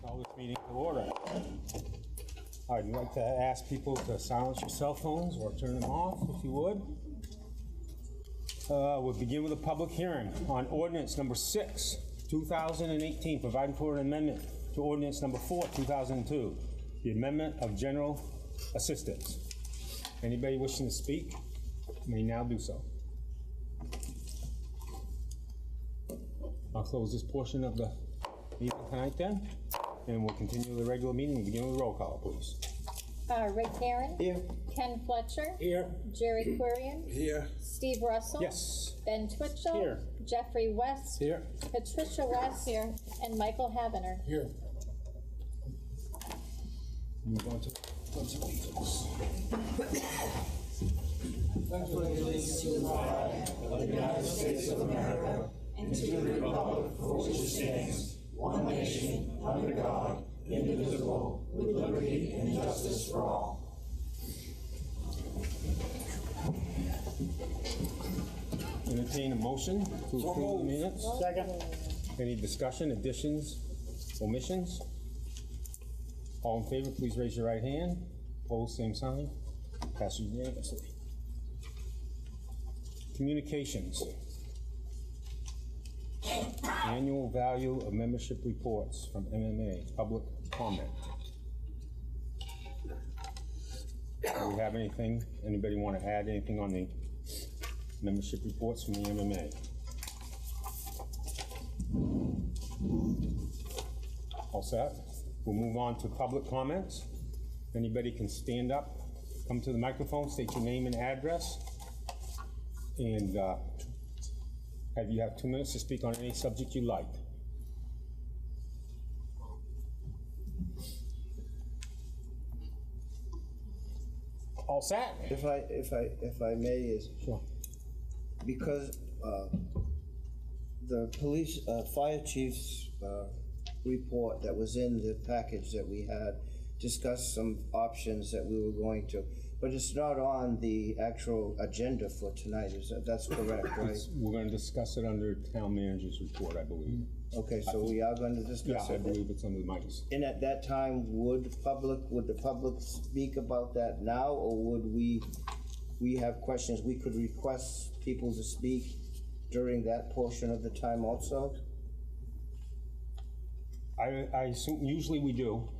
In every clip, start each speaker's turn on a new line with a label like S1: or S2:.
S1: Call this meeting to order. I'd like to ask people to silence your cell phones or turn them off, if you would. We'll begin with a public hearing on ordinance number 6, 2018, providing for an amendment to ordinance number 4, 2002, the amendment of general assistance. Anybody wishing to speak may now do so. I'll close this portion of the meeting tonight then, and we'll continue the regular meeting. We'll begin with a roll call, please.
S2: Rick Aaron.
S3: Here.
S2: Ken Fletcher.
S3: Here.
S2: Jerry Quirian.
S3: Here.
S2: Steve Russell.
S1: Yes.
S2: Ben Twitchell.
S1: Here.
S2: Jeffrey West.
S3: Here.
S2: Patricia West. Here. And Michael Havener.
S3: Here.
S1: Move on to meetings.
S4: Pledge allegiance to the flag of the United States of America and to the republic for which it stands, one nation, under God, indivisible, with liberty and justice for all.
S1: Entertain a motion to approve the minutes.
S3: Second.
S1: Any discussion, additions, omissions? All in favor, please raise your right hand. Opposed, same sign. Passes unanimously. Communications. Annual value of membership reports from MMA. Public comment. Do we have anything? Anybody want to add anything on the membership reports from the MMA? All set? We'll move on to public comments. Anybody can stand up, come to the microphone, state your name and address, and you have 2 minutes to speak on any subject you like. All set?
S5: If I may, is
S1: Sure.
S5: because the police fire chief's report that was in the package that we had discussed some options that we were going to, but it's not on the actual agenda for tonight. That's correct, right?
S1: We're going to discuss it under town manager's report, I believe.
S5: Okay, so we are going to discuss
S1: Yeah, I
S5: it.
S1: believe it's under the mics.
S5: And at that time, would the public speak about that now, or would we have questions? We could request people to speak during that portion of the time also?
S1: I assume, usually we do.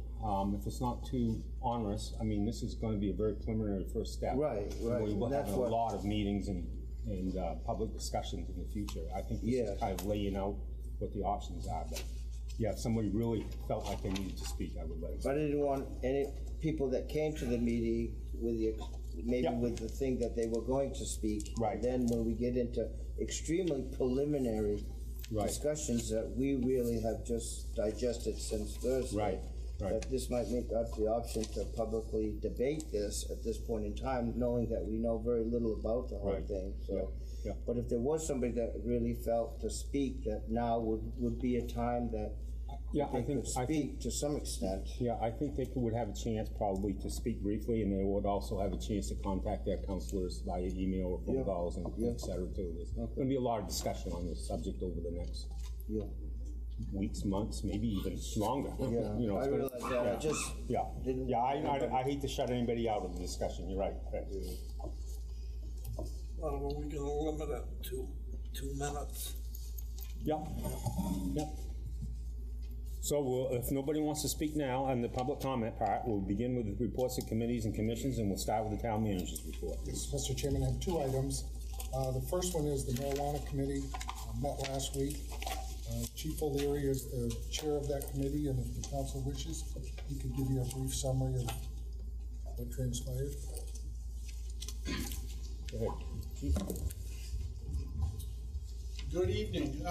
S1: If it's not too onerous, I mean, this is going to be a very preliminary first step.
S5: Right.
S1: We will have
S5: That's
S1: a
S5: what-
S1: lot of meetings and public discussions in the future. I think this
S5: Yeah.
S1: is kind of laying out what the options are. But yeah, if somebody really felt like they needed to speak, I would let them.
S5: But I didn't want any people that came to the meeting with with the thing that they were going to speak.
S1: Right.
S5: And then when we get into extremely preliminary
S1: Right.
S5: discussions that we really have just digested since Thursday.
S1: Right.
S5: That this might make us the option to publicly debate this at this point in time, knowing that we know very little about the whole
S1: Right.
S5: thing. So,
S1: Yeah.
S5: But if there was somebody that really felt to speak, that now would be a time that
S1: Yeah,
S5: they could speak to some extent.
S1: Yeah, I think they would have a chance probably to speak briefly, and they would also have a chance to contact their counselors via email or phone calls and et cetera too. There's going to be a lot of discussion on this subject over the next weeks, months, maybe even longer.
S5: Yeah,
S1: You know,
S5: I
S1: it's gonna-
S5: realize that. I just didn't.
S1: I hate to shut anybody out of the discussion. You're right.
S3: Well, we can limit it to 2 minutes.
S1: Yep. So if nobody wants to speak now on the public comment part, we'll begin with the reports of committees and commissions, and we'll start with the town manager's report.
S6: Yes, Mr. Chairman, I have 2 items. The first one is the marijuana committee met last week. Chief O'Leary is the chair of that committee, and if the council wishes, he could give you a brief summary of what transpired.
S1: Go ahead.
S7: Good evening.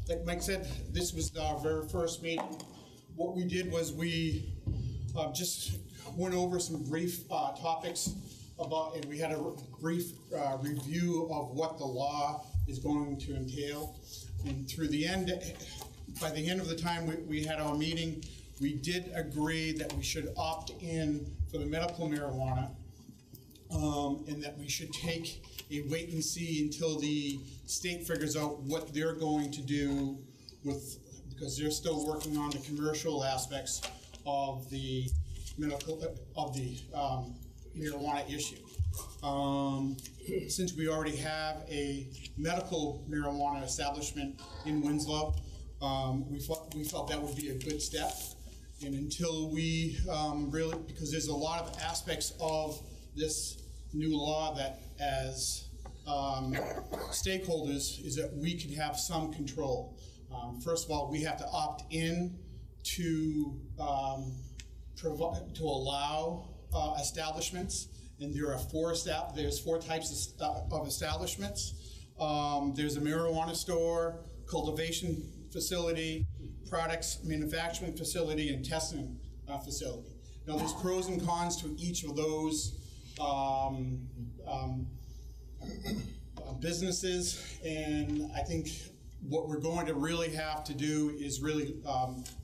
S7: Like Mike said, this was our very first meeting. What we did was we just went over some brief topics about, and we had a brief review of what the law is going to entail. And through the end, by the end of the time we had our meeting, we did agree that we should opt in for the medical marijuana, and that we should take a wait and see until the state figures out what they're going to do with because they're still working on the commercial aspects of the marijuana issue. Since we already have a medical marijuana establishment in Winslow, we felt that would be a good step. And until we really, because there's a lot of aspects of this new law that as stakeholders is that we can have some control. First of all, we have to opt in to allow establishments, and there's four types of establishments. There's a marijuana store, cultivation facility, products manufacturing facility, and testing facility. Now, there's pros and cons to each of those businesses, and I think what we're going to really have to do is really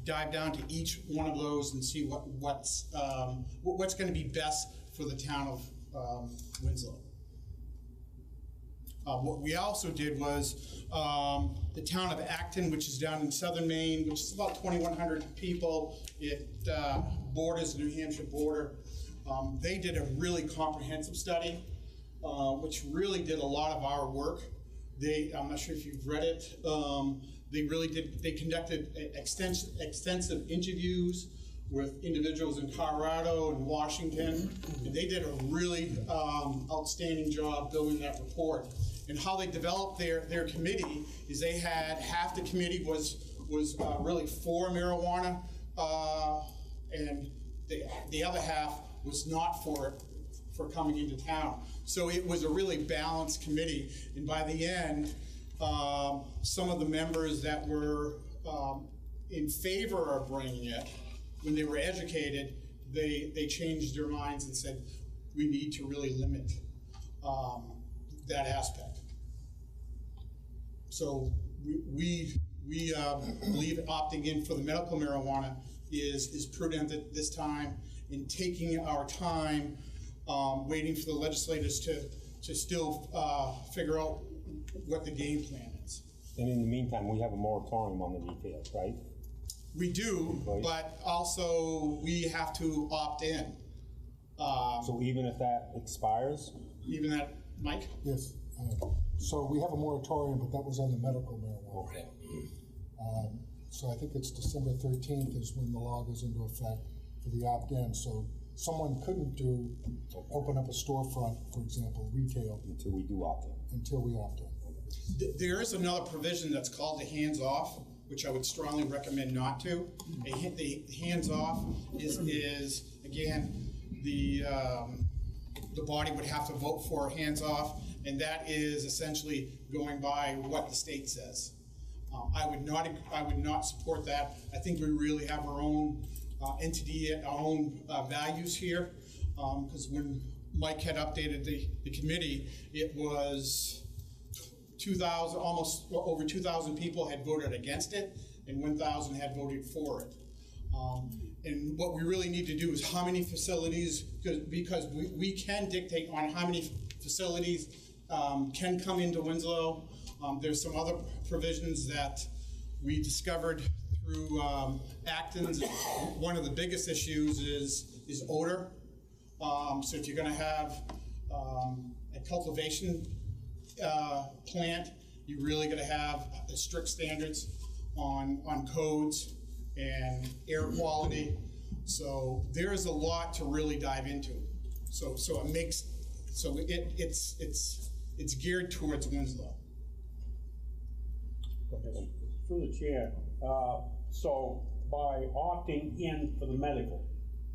S7: dive down to each one of those and see what's going to be best for the town of Winslow. What we also did was the town of Acton, which is down in southern Maine, which is about 2,100 people. It borders the New Hampshire border. They did a really comprehensive study, which really did a lot of our work. I'm not sure if you've read it. They conducted extensive interviews with individuals in Colorado and Washington, and they did a really outstanding job building that report. And how they developed their committee is they had half the committee was really for marijuana, and the other half was not for coming into town. So it was a really balanced committee, and by the end, some of the members that were in favor of bringing it, when they were educated, they changed their minds and said, we need to really limit that aspect. So we believe opting in for the medical marijuana is prudent at this time, in taking our time, waiting for the legislators to still figure out what the game plan is.
S1: And in the meantime, we have a moratorium on the details, right?
S7: We do, but also we have to opt in.
S1: So even if that expires?
S7: Even that, Mike?
S6: Yes. So we have a moratorium, but that was on the medical marijuana.
S1: Okay.
S6: So I think it's December 13th is when the law goes into effect for the opt-in. So someone couldn't open up a storefront, for example, retail.
S1: Until we do opt in.
S6: Until we opt in.
S7: There is another provision that's called the hands-off, which I would strongly recommend not to. The hands-off is again, the body would have to vote for hands-off, and that is essentially going by what the state says. I would not support that. I think we really have our own entity, our own values here, because when Mike had updated the committee, it was 2,000, almost over 2,000 people had voted against it, and 1,000 had voted for it. And what we really need to do is how many facilities, because we can dictate on how many facilities can come into Winslow. There's some other provisions that we discovered through Acton's. One of the biggest issues is odor. So if you're going to have a cultivation plant, you're really going to have strict standards on codes and air quality. So there is a lot to really dive into. So it's geared towards Winslow.
S8: Through the chair, so by opting in for the medical,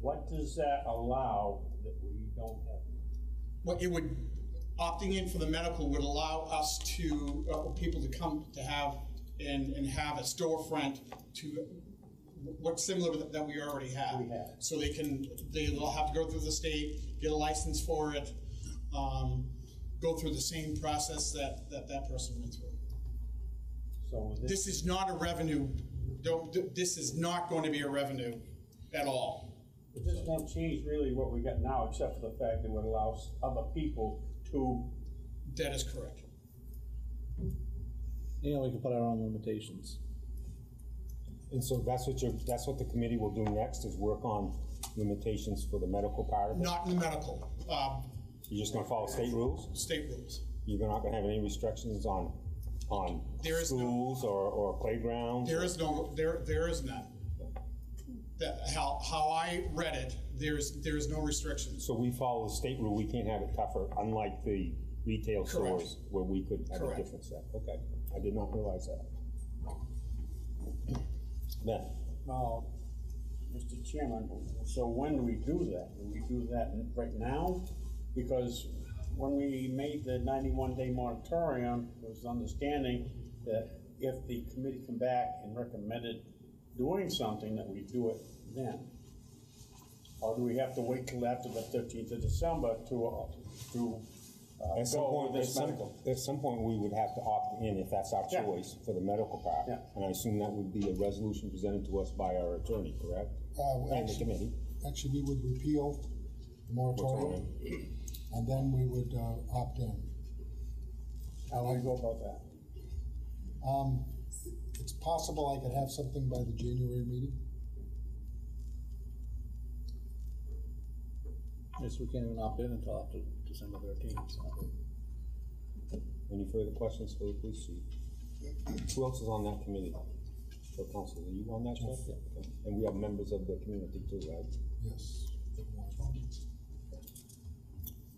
S8: what does that allow that we don't have?
S7: Well, opting in for the medical would allow us to, people to come to have and have a storefront to what's similar to that we already have. So they'll have to go through the state, get a license for it, go through the same process that person went through.
S8: So
S7: this is not a revenue. This is not going to be a revenue at all.
S8: But this won't change really what we got now, except for the fact that it would allow other people to.
S7: That is correct.
S9: Yeah, we can put our own limitations.
S1: And so that's what the committee will do next, is work on limitations for the medical part of it?
S7: Not in the medical,
S1: You're just gonna follow state rules?
S7: state rules.
S1: You're not gonna have any restrictions on
S7: There is no-
S1: schools or playgrounds?
S7: There is none. How I read it, there is no restrictions.
S1: So we follow the state rule, we can't have it tougher, unlike the retail
S7: Correct.
S1: stores where we could have a
S7: Correct.
S1: different set. Okay, I did not realize that. Ben?
S8: Mr. Chairman, so when do we do that? Do we do that right now? Because when we made the 91-day moratorium, it was understanding that if the committee come back and recommended doing something, that we do it then. Or do we have to wait till after the 15th of December to
S1: At some
S8: go
S1: point,
S8: with this medical?
S1: at some point, we would have to opt in, if that's our
S8: Yeah.
S1: choice, for the medical part.
S8: Yeah.
S1: And I assume that would be a resolution presented to us by our attorney, correct? And the committee.
S6: Actually, we would repeal the moratorium, and then we would opt in.
S8: How do we go about that?
S6: It's possible I could have something by the January meeting.
S9: Yes, we can't even opt in until after December 13th.
S1: Any further questions for the police chief? Who else is on that committee? So, Council, are you on that, Jeff? Yeah. Okay. And we have members of the community too, right?
S6: Yes.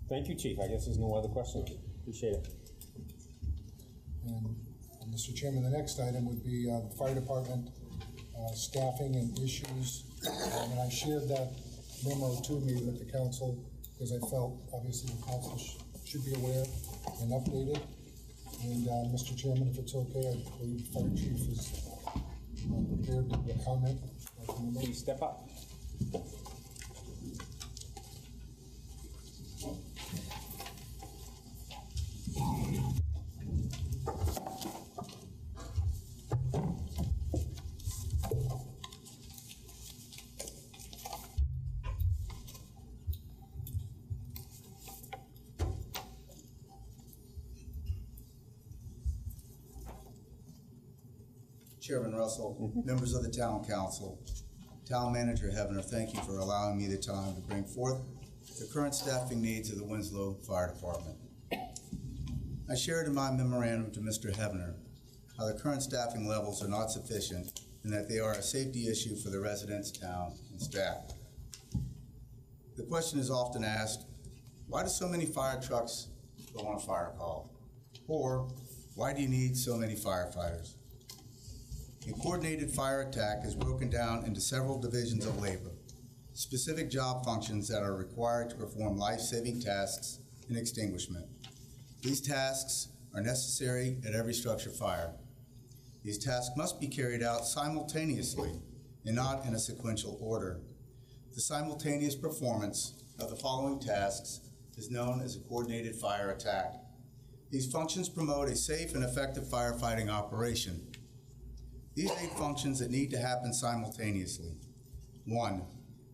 S1: Thank you, Chief. I guess there's no other questions. Appreciate it.
S6: And Mr. Chairman, the next item would be the fire department staffing and issues. And I shared that memo to me with the council because I felt obviously the council should be aware and updated. And Mr. Chairman, if it's okay, I believe the fire chief is prepared to comment.
S1: Please step up.
S10: Chairman Russell, members of the Town Council, Town Manager Heavener, thank you for allowing me the time to bring forth the current staffing needs of the Winslow Fire Department. I shared in my memorandum to Mr. Heavener how the current staffing levels are not sufficient and that they are a safety issue for the residents, town, and staff. The question is often asked, why do so many fire trucks go on a fire call? Or, why do you need so many firefighters? A coordinated fire attack is broken down into several divisions of labor, specific job functions that are required to perform life-saving tasks and extinguishment. These tasks are necessary at every structure fire. These tasks must be carried out simultaneously and not in a sequential order. The simultaneous performance of the following tasks is known as a coordinated fire attack. These functions promote a safe and effective firefighting operation. These 8 functions that need to happen simultaneously. 1.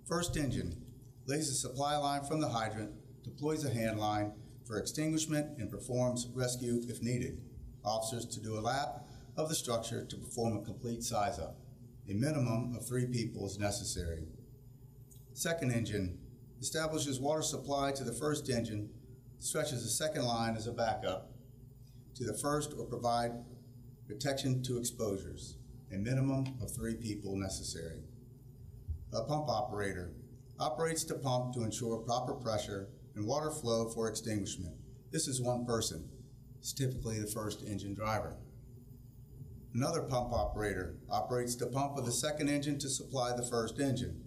S10: First engine lays a supply line from the hydrant, deploys a hand line for extinguishment, and performs rescue if needed. Officers to do a lap of the structure to perform a complete size-up. A minimum of 3 people is necessary. Second engine establishes water supply to the first engine, stretches the second line as a backup to the first, or provide protection to exposures. A minimum of 3 people necessary. A pump operator operates the pump to ensure proper pressure and water flow for extinguishment. This is 1 person. It's typically the first engine driver. Another pump operator operates the pump of the second engine to supply the first engine.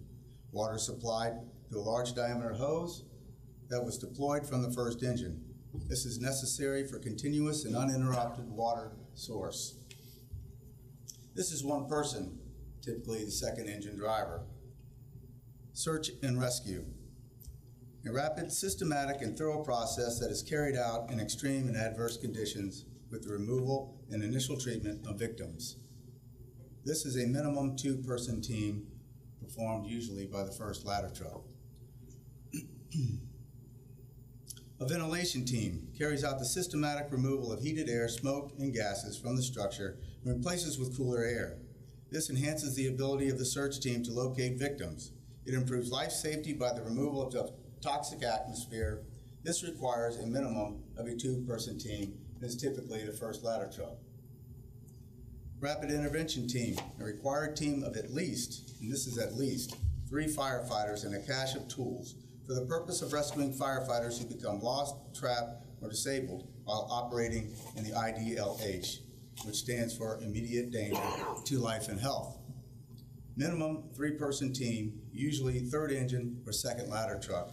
S10: Water supplied to a large diameter hose that was deployed from the first engine. This is necessary for continuous and uninterrupted water source. This is 1 person, typically the second engine driver. Search and rescue. A rapid, systematic, and thorough process that is carried out in extreme and adverse conditions with the removal and initial treatment of victims. This is a minimum 2-person team performed usually by the first ladder truck. A ventilation team carries out the systematic removal of heated air, smoke, and gases from the structure and replaces with cooler air. This enhances the ability of the search team to locate victims. It improves life safety by the removal of the toxic atmosphere. This requires a minimum of a 2-person team and is typically the first ladder truck. Rapid intervention team, a required team of at least, and this is at least, 3 firefighters and a cache of tools for the purpose of rescuing firefighters who become lost, trapped, or disabled while operating in the IDLH, which stands for Immediate Danger to Life and Health. Minimum 3-person team, usually 3rd engine or 2nd ladder truck.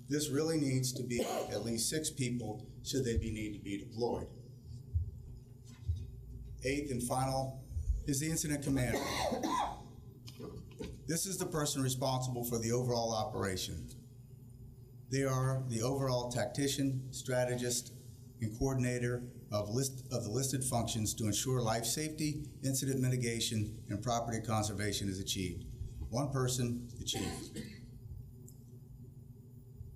S10: This really needs to be at least 6 people should they need to be deployed. 8th and final is the incident commander. This is the person responsible for the overall operation. They are the overall tactician, strategist, and coordinator of the listed functions to ensure life safety, incident mitigation, and property conservation is achieved. 1 person, the chief.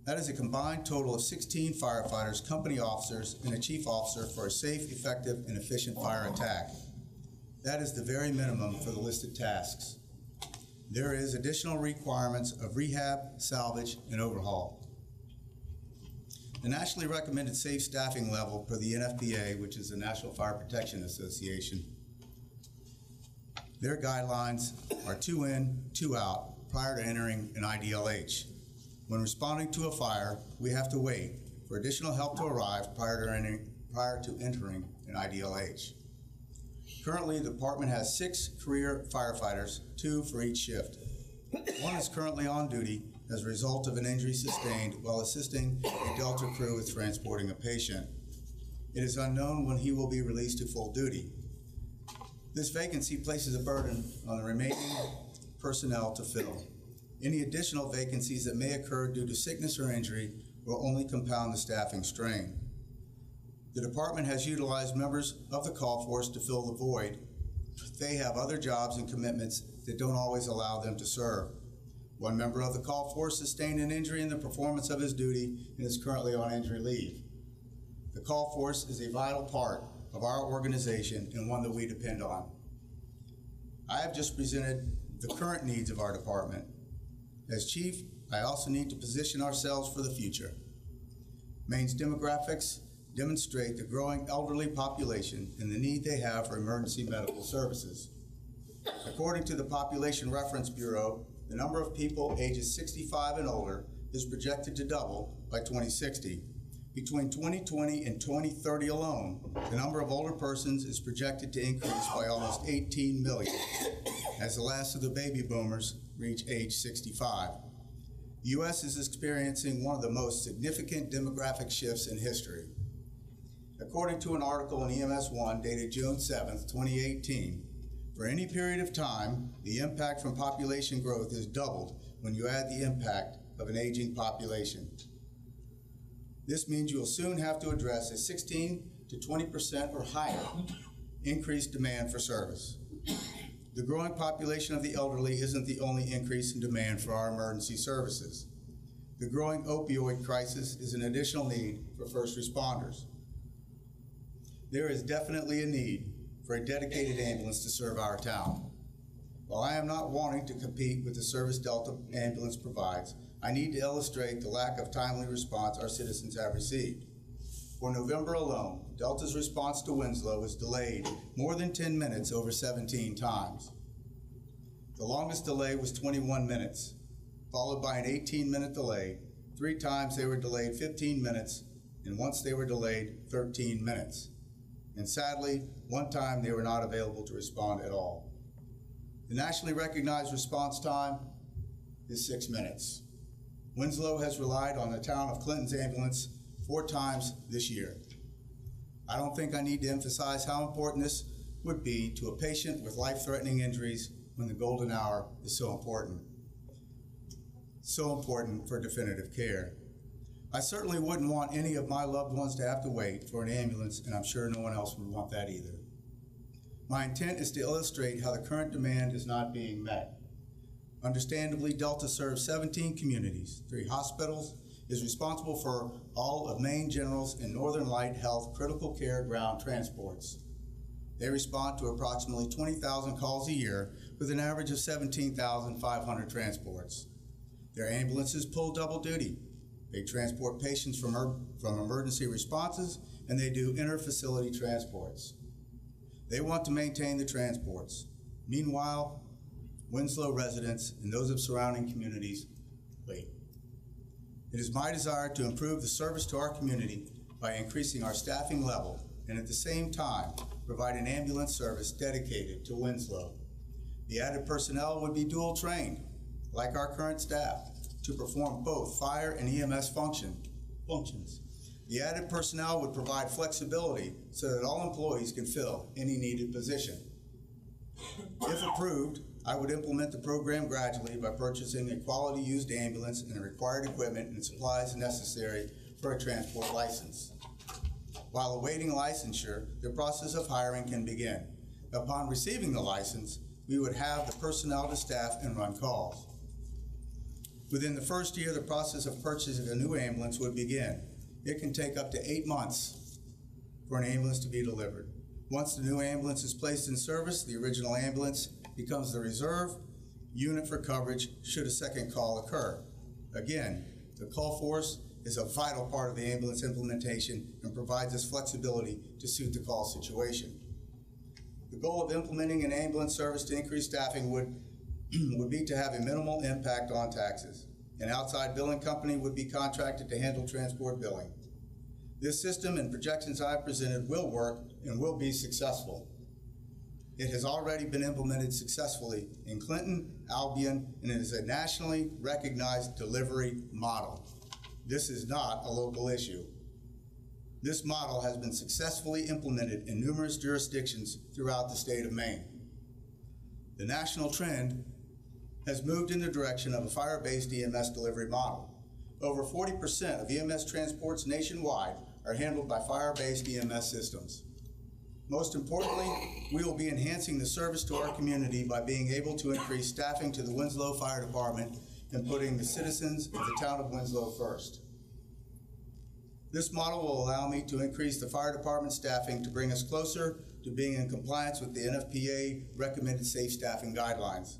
S10: That is a combined total of 16 firefighters, company officers, and a chief officer for a safe, effective, and efficient fire attack. That is the very minimum for the listed tasks. There is additional requirements of rehab, salvage, and overhaul. The nationally recommended safe staffing level per the NFPA, which is the National Fire Protection Association, their guidelines are 2 in, 2 out prior to entering an IDLH. When responding to a fire, we have to wait for additional help to arrive prior to entering an IDLH. Currently, the department has 6 career firefighters, 2 for each shift. 1 is currently on duty as a result of an injury sustained while assisting a Delta crew with transporting a patient. It is unknown when he will be released to full duty. This vacancy places a burden on the remaining personnel to fill. Any additional vacancies that may occur due to sickness or injury will only compound the staffing strain. The department has utilized members of the call force to fill the void. They have other jobs and commitments that don't always allow them to serve. 1 member of the call force sustained an injury in the performance of his duty and is currently on injury leave. The call force is a vital part of our organization and one that we depend on. I have just presented the current needs of our department. As chief, I also need to position ourselves for the future. Maine's demographics demonstrate the growing elderly population and the need they have for emergency medical services. According to the Population Reference Bureau, the number of people ages 65 and older is projected to double by 2060. Between 2020 and 2030 alone, the number of older persons is projected to increase by almost 18 million as the last of the baby boomers reach age 65. The U.S. is experiencing one of the most significant demographic shifts in history. According to an article in EMS 1 dated June 7, 2018, for any period of time, the impact from population growth is doubled when you add the impact of an aging population. This means you will soon have to address a 16 to 20% or higher increased demand for service. The growing population of the elderly isn't the only increase in demand for our emergency services. The growing opioid crisis is an additional need for first responders. There is definitely a need for a dedicated ambulance to serve our town. While I am not wanting to compete with the service Delta ambulance provides, I need to illustrate the lack of timely response our citizens have received. For November alone, Delta's response to Winslow was delayed more than 10 minutes over 17 times. The longest delay was 21 minutes, followed by an 18-minute delay. 3 times they were delayed 15 minutes, and once they were delayed 13 minutes. And sadly, 1 time they were not available to respond at all. The nationally recognized response time is 6 minutes. Winslow has relied on the town of Clinton's ambulance 4 times this year. I don't think I need to emphasize how important this would be to a patient with life-threatening injuries when the golden hour is so important. So important for definitive care. I certainly wouldn't want any of my loved ones to have to wait for an ambulance, and I'm sure no one else would want that either. My intent is to illustrate how the current demand is not being met. Understandably, Delta serves 17 communities, 3 hospitals, is responsible for all of Maine General's and Northern Light Health critical care ground transports. They respond to approximately 20,000 calls a year with an average of 17,500 transports. Their ambulances pull double duty. They transport patients from emergency responses, and they do inter-facility transports. They want to maintain the transports. Meanwhile, Winslow residents and those of surrounding communities wait. It is my desire to improve the service to our community by increasing our staffing level and at the same time provide an ambulance service dedicated to Winslow. The added personnel would be dual trained, like our current staff, to perform both fire and EMS functions. The added personnel would provide flexibility so that all employees can fill any needed position. If approved, I would implement the program gradually by purchasing a quality used ambulance and the required equipment and supplies necessary for a transport license. While awaiting licensure, the process of hiring can begin. Upon receiving the license, we would have the personnel to staff and run calls. Within the first year, the process of purchasing a new ambulance would begin. It can take up to 8 months for an ambulance to be delivered. Once the new ambulance is placed in service, the original ambulance becomes the reserve unit for coverage should a second call occur. Again, the call force is a vital part of the ambulance implementation and provides us flexibility to suit the call situation. The goal of implementing an ambulance service to increase staffing would be to have a minimal impact on taxes. An outside billing company would be contracted to handle transport billing. This system and projections I've presented will work and will be successful. It has already been implemented successfully in Clinton, Albion, and it is a nationally recognized delivery model. This is not a local issue. This model has been successfully implemented in numerous jurisdictions throughout the state of Maine. The national trend has moved in the direction of a fire-based EMS delivery model. Over 40% of EMS transports nationwide are handled by fire-based EMS systems. Most importantly, we will be enhancing the service to our community by being able to increase staffing to the Winslow Fire Department and putting the citizens of the town of Winslow first. This model will allow me to increase the fire department staffing to bring us closer to being in compliance with the NFPA recommended safe staffing guidelines,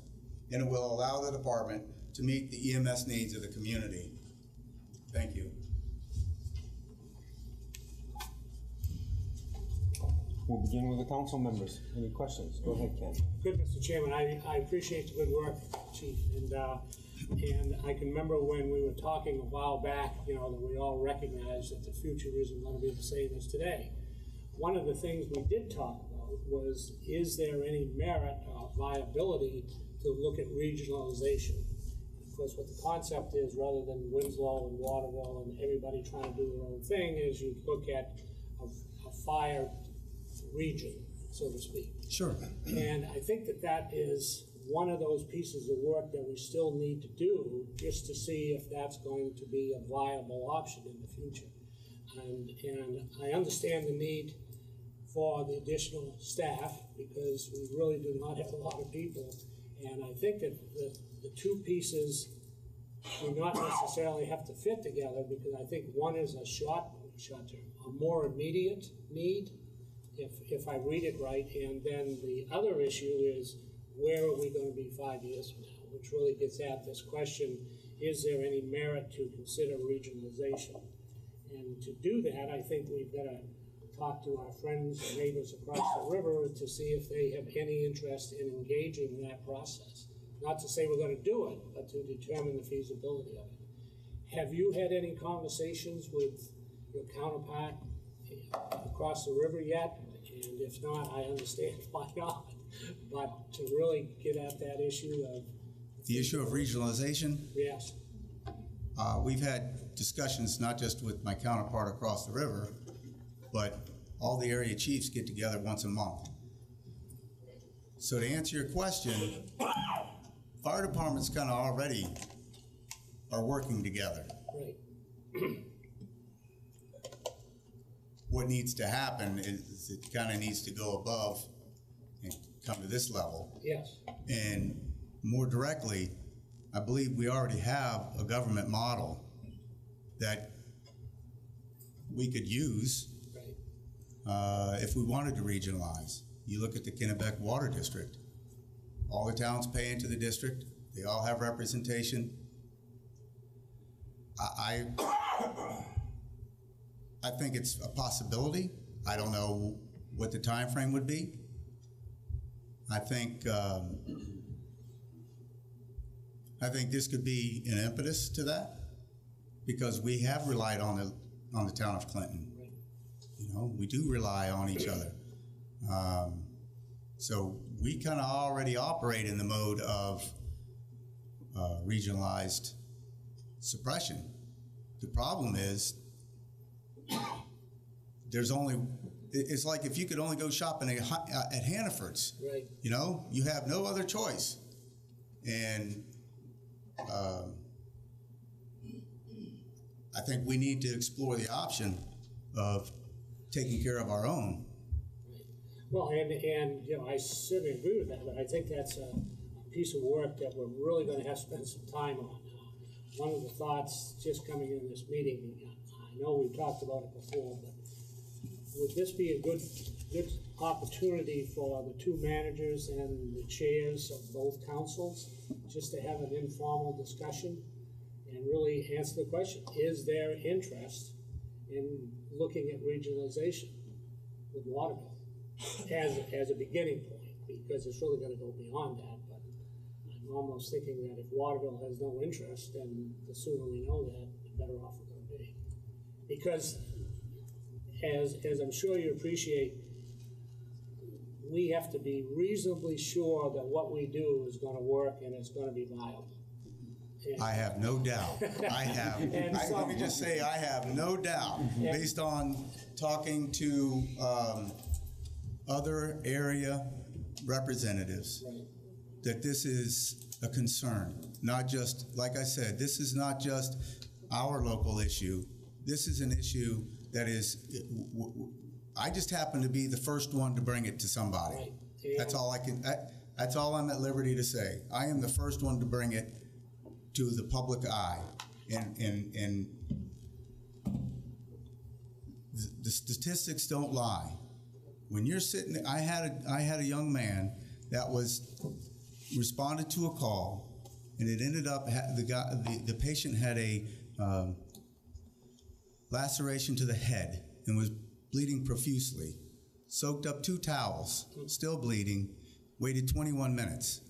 S10: and it will allow the department to meet the EMS needs of the community. Thank you.
S1: We'll begin with the council members. Any questions? Go ahead, Ken.
S11: Good, Mr. Chairman. I appreciate the good work, Chief. And I can remember when we were talking a while back, that we all recognized that the future isn't going to be the same as today. One of the things we did talk about was, is there any merit or viability to look at regionalization? Of course, what the concept is, rather than Winslow and Waterville and everybody trying to do their own thing, is you look at a fire region, so to speak.
S10: Sure.
S11: And I think that is one of those pieces of work that we still need to do just to see if that's going to be a viable option in the future. And I understand the need for the additional staff because we really do not have a lot of people. And I think that the two pieces do not necessarily have to fit together, because I think one is a a more immediate need, if I read it right, and then the other issue is, where are we going to be 5 years from now, which really gets at this question, is there any merit to consider regionalization? And to do that, I think we've got to talk to our friends and neighbors across the river to see if they have any interest in engaging in that process. Not to say we're going to do it, but to determine the feasibility of it. Have you had any conversations with your counterpart across the river yet? And if not, I understand why not. But to really get at that issue of...
S10: The issue of regionalization?
S11: Yes.
S10: We've had discussions not just with my counterpart across the river, but all the area chiefs get together once a month. So to answer your question, fire departments kind of already are working together.
S11: Right.
S10: What needs to happen is it kind of needs to go above and come to this level.
S11: Yes.
S10: And more directly, I believe we already have a government model that we could use if we wanted to regionalize. you look at the Kennebec Water District. All the towns pay into the district. They all have representation. I think it's a possibility. I don't know what the time frame would be. I think this could be an impetus to that, because we have relied on the town of Clinton. You know, we do rely on each other. So we kind of already operate in the mode of regionalized suppression. The problem is it's like if you could only go shopping at Hannaford's,
S11: Right.
S10: you know, you have no other choice. And I think we need to explore the option of taking care of our own.
S11: Well, and you know, I certainly agree with that, but I think that's a piece of work that we're really going to have to spend some time on. One of the thoughts just coming in this meeting, I know we've talked about it before, but would this be a good opportunity for the two managers and the chairs of both councils just to have an informal discussion and really answer the question, is there interest in looking at regionalization with Waterville as a beginning point? Because it's really going to go beyond that, but I'm almost thinking that if Waterville has no interest, then the sooner we know that, the better off we're going to be. Because as I'm sure you appreciate, we have to be reasonably sure that what we do is going to work and it's going to be viable. And
S10: I have no doubt. Let me just say, I have no doubt, based on talking to other area representatives,
S11: right.
S10: that this is a concern. Not just, like I said, this is not just our local issue. This is an issue that is, I just happen to be the first one to bring it to somebody.
S11: Right.
S10: That's all I can, that's all I'm at liberty to say. I am the first one to bring it to the public eye. And the statistics don't lie. When you're sitting, I had a young man that responded to a call, and it ended up, the patient had a laceration to the head and was bleeding profusely, soaked up 2 towels, still bleeding, waited 21 minutes.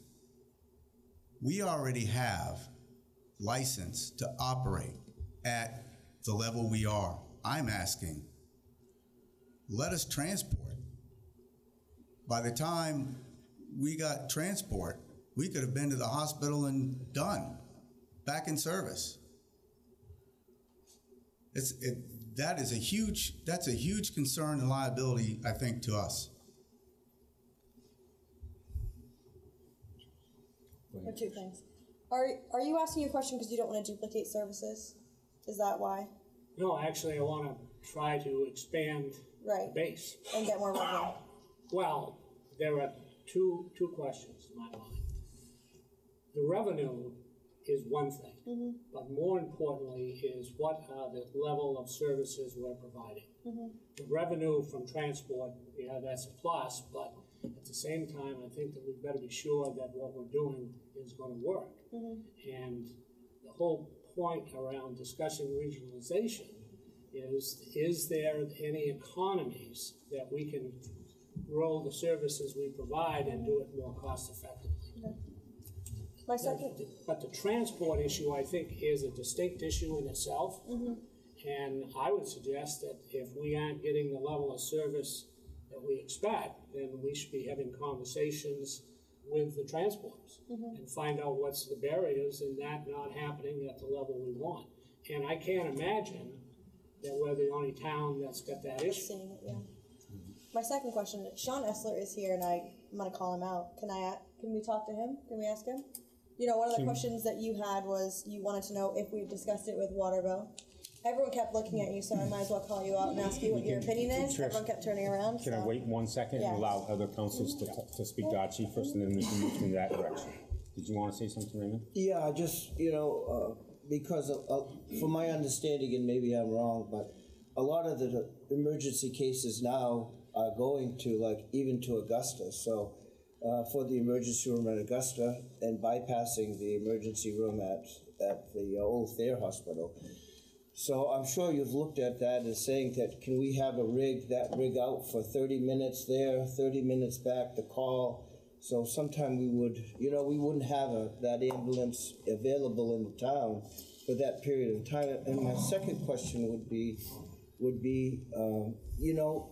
S10: We already have license to operate at the level we are. I'm asking, let us transport. By the time we got transport, we could have been to the hospital and done, back in service. That's a huge concern and liability, I think, to us.
S12: Or 2 things. Are you asking a question because you don't want to duplicate services? Is that why?
S11: No, actually, I want to try to expand the base.
S12: And get more revenue.
S11: Well, there are two questions in my mind. The revenue is one thing, but more importantly is what are the level of services we're providing. The revenue from transport, yeah, that's a plus, but at the same time, I think that we've got to be sure that what we're doing is going to work. And the whole point around discussing regionalization is there any economies that we can grow the services we provide and do it more cost effectively?
S12: My second.
S11: But the transport issue, I think, is a distinct issue in itself. And I would suggest that if we aren't getting the level of service that we expect, then we should be having conversations with the transporters and find out what's the barriers in that not happening at the level we want. And I can't imagine that we're the only town that's got that issue.
S12: Seeing it, yeah. My second question, Sean Essler is here, and I'm going to call him out. Can we talk to him? Can we ask him? You know, one of the questions that you had was you wanted to know if we discussed it with Waterville. Everyone kept looking at you, so I might as well call you out and ask you what your opinion is. Everyone kept turning around.
S1: Can I wait 1 second and allow other councils to speak to Archie first, and then we can move in that direction? Did you want to say something, Raymond?
S5: Yeah, just, because from my understanding, and maybe I'm wrong, but a lot of the emergency cases now are going to, like, even to Augusta. So for the emergency room at Augusta and bypassing the emergency room at the old Thayer Hospital. So I'm sure you've looked at that and saying that, can we have a rig out for 30 minutes there, 30 minutes back to call? So sometime we would, we wouldn't have that ambulance available in the town for that period of time. And my second question would be,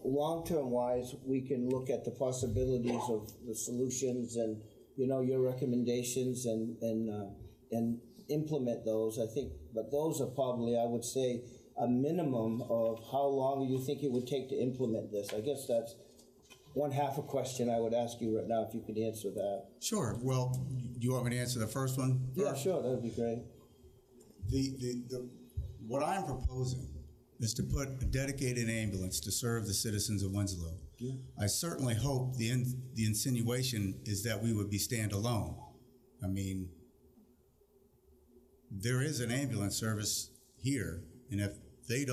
S5: long-term wise, we can look at the possibilities of the solutions and, your recommendations and implement those, I think, but those are probably, I would say, a minimum of how long you think it would take to implement this. I guess that's one half a question I would ask you right now, if you could answer that.
S10: Sure. Well, do you want me to answer the first one first?
S5: Yeah, sure, that'd be great.
S10: What I'm proposing is to put a dedicated ambulance to serve the citizens of Winslow. Yeah. I certainly hope the insinuation is that we would be standalone. I mean, there is an ambulance service here, and if they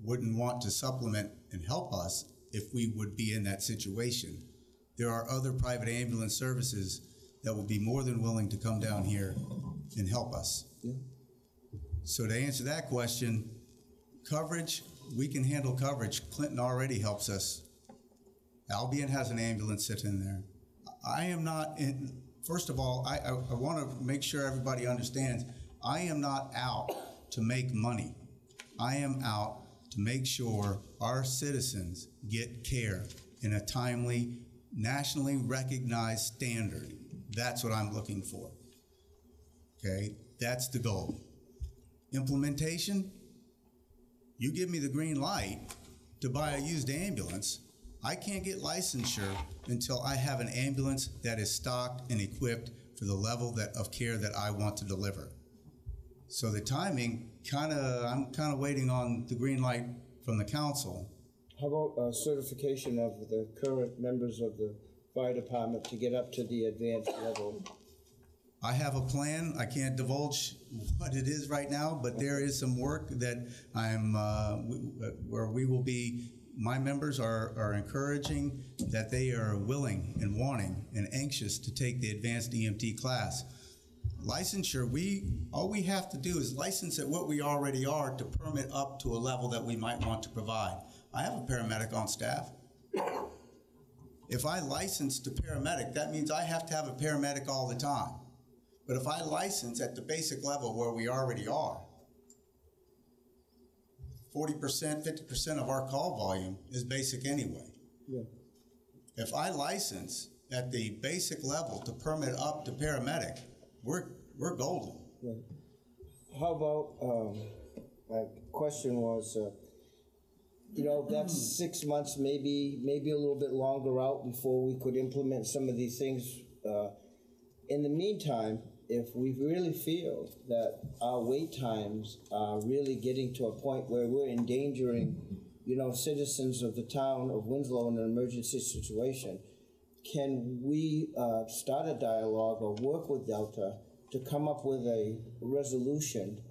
S10: wouldn't want to supplement and help us if we would be in that situation, there are other private ambulance services that would be more than willing to come down here and help us. Yeah. So to answer that question, coverage, we can handle coverage. Clinton already helps us. Albion has an ambulance sitting there. I am not in. First of all, I want to make sure everybody understands, I am not out to make money. I am out to make sure our citizens get care in a timely, nationally recognized standard. That's what I'm looking for. Okay, that's the goal. Implementation, you give me the green light to buy a used ambulance. I can't get licensure until I have an ambulance that is stocked and equipped for the level of care that I want to deliver. So the timing, I'm kind of waiting on the green light from the council.
S5: How about certification of the current members of the fire department to get up to the advanced level?
S10: I have a plan. I can't divulge what it is right now, but there is some work that where we will be. My members are encouraging that they are willing and wanting and anxious to take the advanced EMT class. Licensure, all we have to do is license at what we already are to permit up to a level that we might want to provide. I have a paramedic on staff. If I license to paramedic, that means I have to have a paramedic all the time. But if I license at the basic level where we already are, 40%, 50% of our call volume is basic anyway. Yeah. If I license at the basic level to permit up to paramedic, we're golden.
S5: Right. How about, my question was, that's 6 months, maybe a little bit longer out before we could implement some of these things. In the meantime, if we really feel that our wait times are really getting to a point where we're endangering, citizens of the town of Winslow in an emergency situation, can we start a dialogue or work with Delta to come up with a resolution,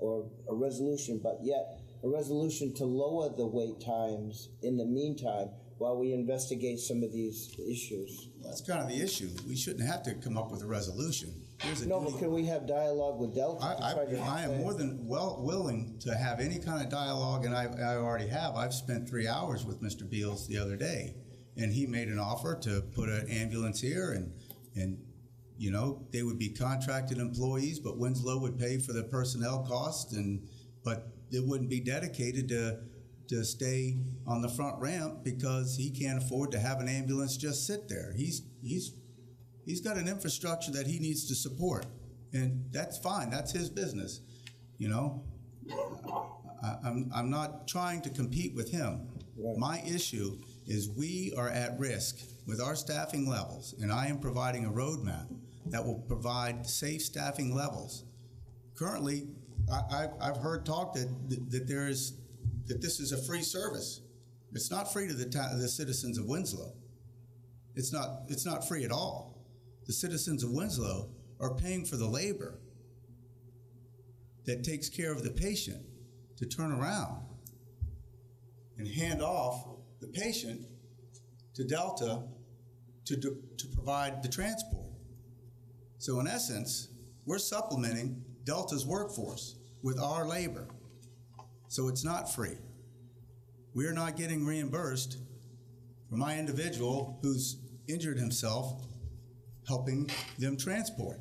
S5: but yet a resolution to lower the wait times in the meantime while we investigate some of these issues?
S10: Well, that's kind of the issue. We shouldn't have to come up with a resolution.
S5: But can we have dialogue with Delta?
S10: I am more than willing to have any kind of dialogue, and I already have. I've spent 3 hours with Mr. Beals the other day, and he made an offer to put an ambulance here, and they would be contracted employees, but Winslow would pay for the personnel costs, but it wouldn't be dedicated to stay on the front ramp because he can't afford to have an ambulance just sit there. He's got an infrastructure that he needs to support, and that's fine. That's his business. I'm not trying to compete with him. Right. My issue is we are at risk with our staffing levels, and I am providing a roadmap that will provide safe staffing levels. Currently, I've heard talk that this is a free service. It's not free to the citizens of Winslow. It's not free at all. The citizens of Winslow are paying for the labor that takes care of the patient to turn around. and hand off the patient to Delta to provide the transport. So in essence, we're supplementing Delta's workforce with our labor. So it's not free. We're not getting reimbursed for my individual who's injured himself helping them transport.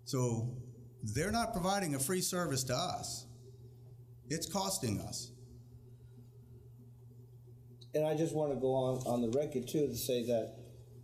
S10: So they're not providing a free service to us. It's costing us.
S5: And I just want to go on the record too to say that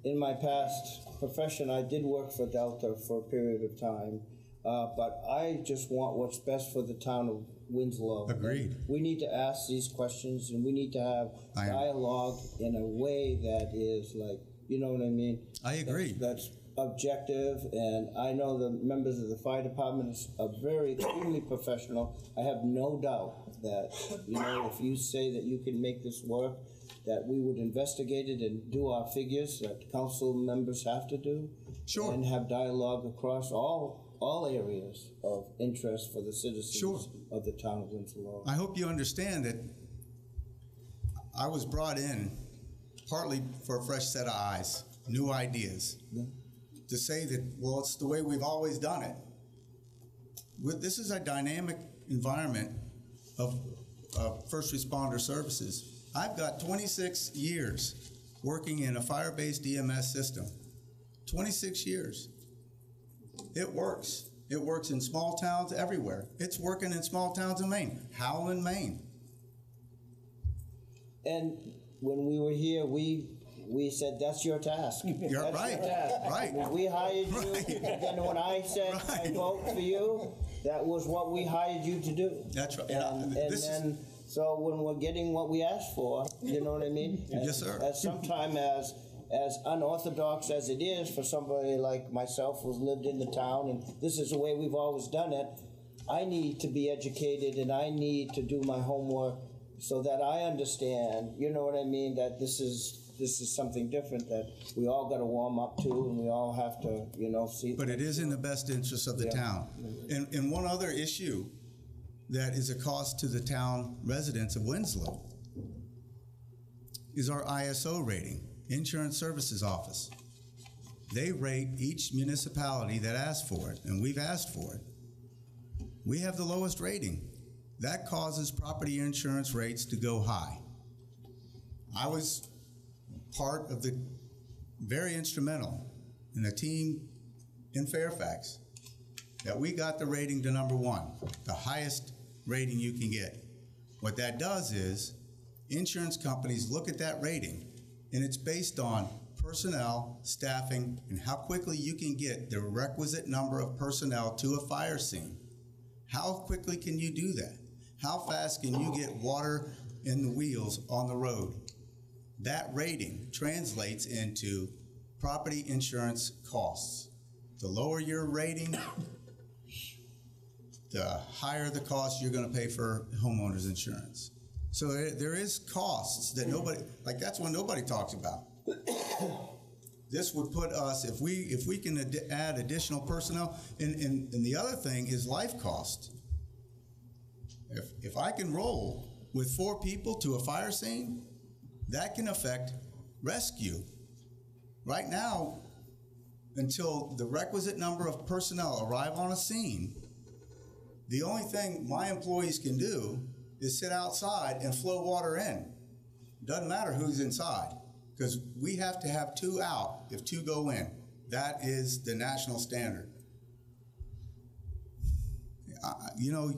S5: in my past profession, I did work for Delta for a period of time, but I just want what's best for the town of Winslow.
S10: Agreed.
S5: We need to ask these questions, and we need to have dialogue in a way that is like, you know what I mean?
S10: I agree.
S5: That's objective, and I know the members of the fire department are very extremely professional. I have no doubt that, you know, if you say that you can make this work, that we would investigate it and do our figures that council members have to do.
S10: Sure.
S5: And have dialogue across all areas of interest for the citizens of the town of Winslow.
S10: I hope you understand that I was brought in partly for a fresh set of eyes, new ideas, to say that, well, it's the way we've always done it. This is a dynamic environment of first responder services. I've got 26 years working in a fire-based EMS system. 26 years. It works. It works in small towns everywhere. It's working in small towns in Maine. Howland, Maine.
S5: And when we were here, we said, that's your task.
S10: You're
S5: that's
S10: right.
S5: Your task.
S10: Right.
S5: When we hired you, and then when I said I vote for you, that was what we hired you to do.
S10: That's right.
S5: So when we're getting what we asked for, you know what I mean?
S10: Yes, sir.
S5: As sometime as unorthodox as it is for somebody like myself who's lived in the town, and this is the way we've always done it, I need to be educated and I need to do my homework so that I understand, you know what I mean, that this is something different that we all got to warm up to and we all have to, you know, see.
S10: But it is in the best interest of the town. And one other issue that is a cost to the town residents of Winslow is our ISO rating, Insurance Services Office. They rate each municipality that asks for it, and we've asked for it. We have the lowest rating. That causes property insurance rates to go high. I was part of the very instrumental in the team in Fairfax that we got the rating to #1, the highest rating you can get. What that does is insurance companies look at that rating, and it's based on personnel, staffing, and how quickly you can get the requisite number of personnel to a fire scene. How quickly can you do that? How fast can you get water in the wheels on the road? That rating translates into property insurance costs. The lower your rating, the higher the cost you're going to pay for homeowners insurance. So there is costs that nobody, like that's one nobody talks about. This would put us, if we can add additional personnel, and the other thing is life cost. If I can roll with 4 people to a fire scene, that can affect rescue. Right now, until the requisite number of personnel arrive on a scene, the only thing my employees can do is sit outside and flow water in. Doesn't matter who's inside, because we have to have 2 out if 2 go in. That is the national standard. You know,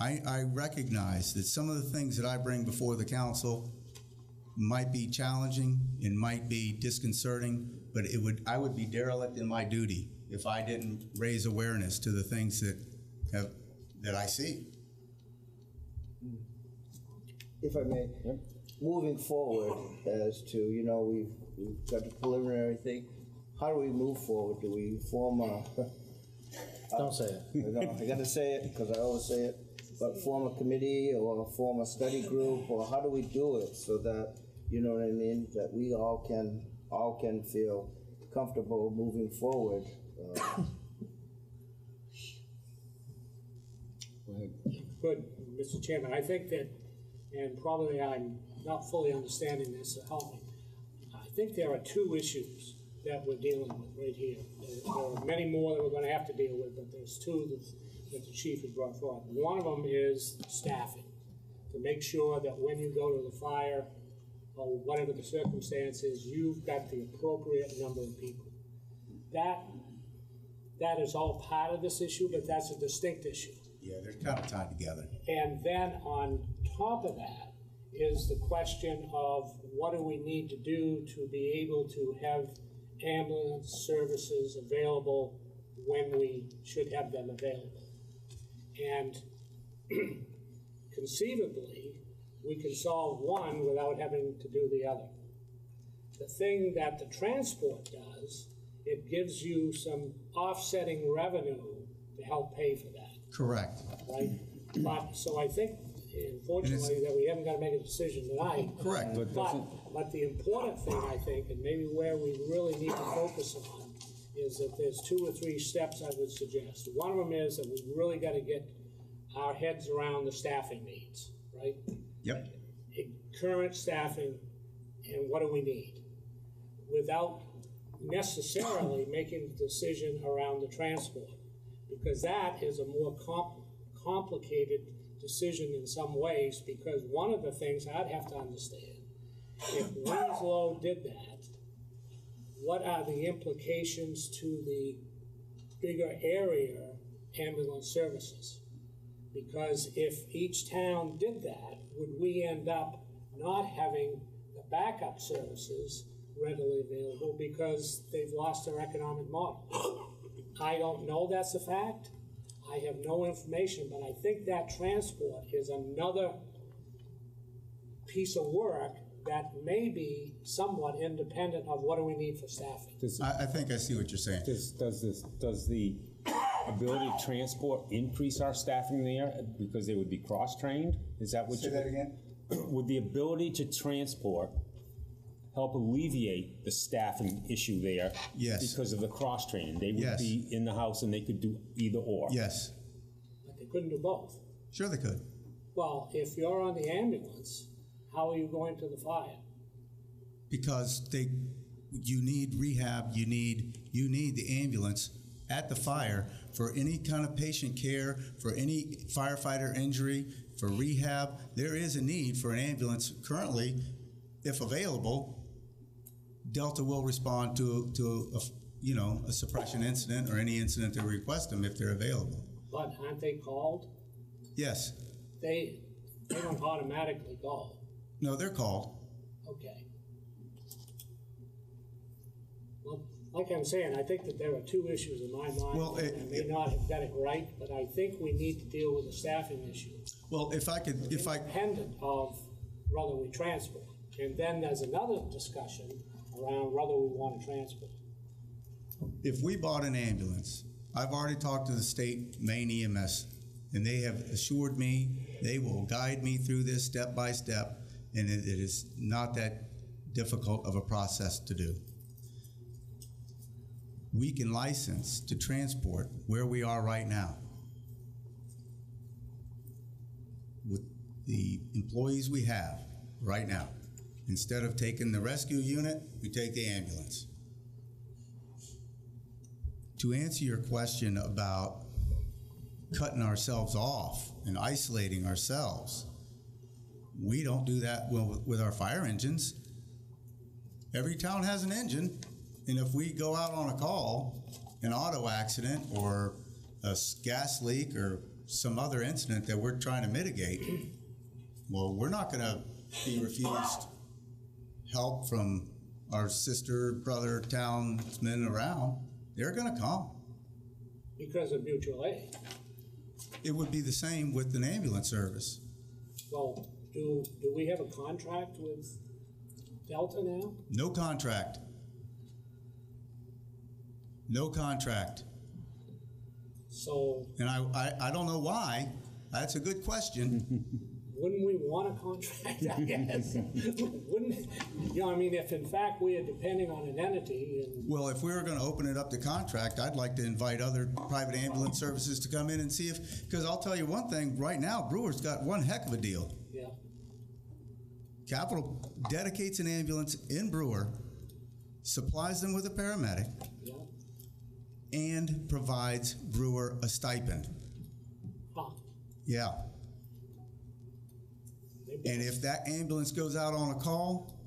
S10: I recognize that some of the things that I bring before the council might be challenging and might be disconcerting, but I would be derelict in my duty if I didn't raise awareness to the things that I see.
S5: If I may, moving forward as to, you know, we've got the preliminary thing, how do we move forward? Do we form a...
S9: Don't say it.
S5: I gotta say it because I always say it, but form a committee or form a study group, or how do we do it so that, you know what I mean, that we all can feel comfortable moving forward?
S11: Good. Mr. Chairman, I think that, and probably I'm not fully understanding this, so help me. I think there are two issues that we're dealing with right here. There are many more that we're going to have to deal with, but there's two that the chief has brought forward. One of them is staffing, to make sure that when you go to the fire, or whatever the circumstances, you've got the appropriate number of people. That is all part of this issue, but that's a distinct issue.
S10: Yeah, they're kind of tied together.
S11: And then on top of that is the question of what do we need to do to be able to have ambulance services available when we should have them available. And conceivably, we can solve one without having to do the other. The thing that the transport does, it gives you some offsetting revenue to help pay for that.
S10: Correct.
S11: Right? But, so I think, unfortunately, that we haven't got to make a decision tonight.
S10: Correct.
S11: But the important thing, I think, and maybe where we really need to focus on, is that there's 2 or 3 steps I would suggest. One of them is that we really got to get our heads around the staffing needs, right?
S10: Yep.
S11: Current staffing, and what do we need? Without necessarily making the decision around the transport, because that is a more complicated decision in some ways, because one of the things I'd have to understand, if Winslow did that, what are the implications to the bigger area ambulance services? Because if each town did that, would we end up not having the backup services readily available because they've lost their economic model? I don't know that's a fact. I have no information, but I think that transport is another piece of work that may be somewhat independent of what do we need for staffing.
S10: I think I see what you're saying.
S1: Does the ability to transport increase our staffing there because they would be cross-trained? Is that what
S10: Say that again?
S1: Would the ability to transport help alleviate the staffing issue there?
S10: Yes.
S1: Because of the cross-training? They would be in the house and they could do either or?
S10: Yes.
S11: But they couldn't do both.
S10: Sure they could.
S11: Well, if you're on the ambulance, how are you going to the fire?
S10: Because you need rehab, you need the ambulance at the fire for any kind of patient care, for any firefighter injury, for rehab. There is a need for an ambulance currently. If available, Delta will respond to a suppression incident or any incident to request them if they're available.
S11: But aren't they called?
S10: Yes.
S11: They don't automatically call.
S10: No, they're called.
S11: Okay. Well, like I'm saying, I think that there are 2 issues in my mind.
S10: Well,
S11: I may not have got it right, but I think we need to deal with the staffing issue.
S10: Well,
S11: independent of whether we transport. And then there's another discussion around whether we want to transport.
S10: If we bought an ambulance, I've already talked to the state Maine EMS, and they have assured me they will guide me through this step by step, and it is not that difficult of a process to do. We can license to transport where we are right now. With the employees we have right now. Instead of taking the rescue unit, we take the ambulance. To answer your question about cutting ourselves off and isolating ourselves, we don't do that with our fire engines. Every town has an engine, and if we go out on a call, an auto accident or a gas leak or some other incident that we're trying to mitigate, well, we're not going to be refused help from our sister, brother, townsmen around. They're going to come.
S11: Because of mutual aid.
S10: It would be the same with an ambulance service.
S11: Well, do we have a contract with Delta now?
S10: No contract. No contract.
S11: So.
S10: And I don't know why. That's a good question.
S11: wouldn't we want a contract, I guess? Wouldn't, you know, I mean, if in fact we are depending on an entity and.
S10: Well, if we were gonna open it up to contract, I'd like to invite other private ambulance services to come in and see if, because I'll tell you one thing, right now, Brewer's got one heck of a deal.
S11: Yeah.
S10: Capital dedicates an ambulance in Brewer, supplies them with a paramedic,
S11: Yeah.
S10: and provides Brewer a stipend.
S11: Huh.
S10: Yeah. And if that ambulance goes out on a call,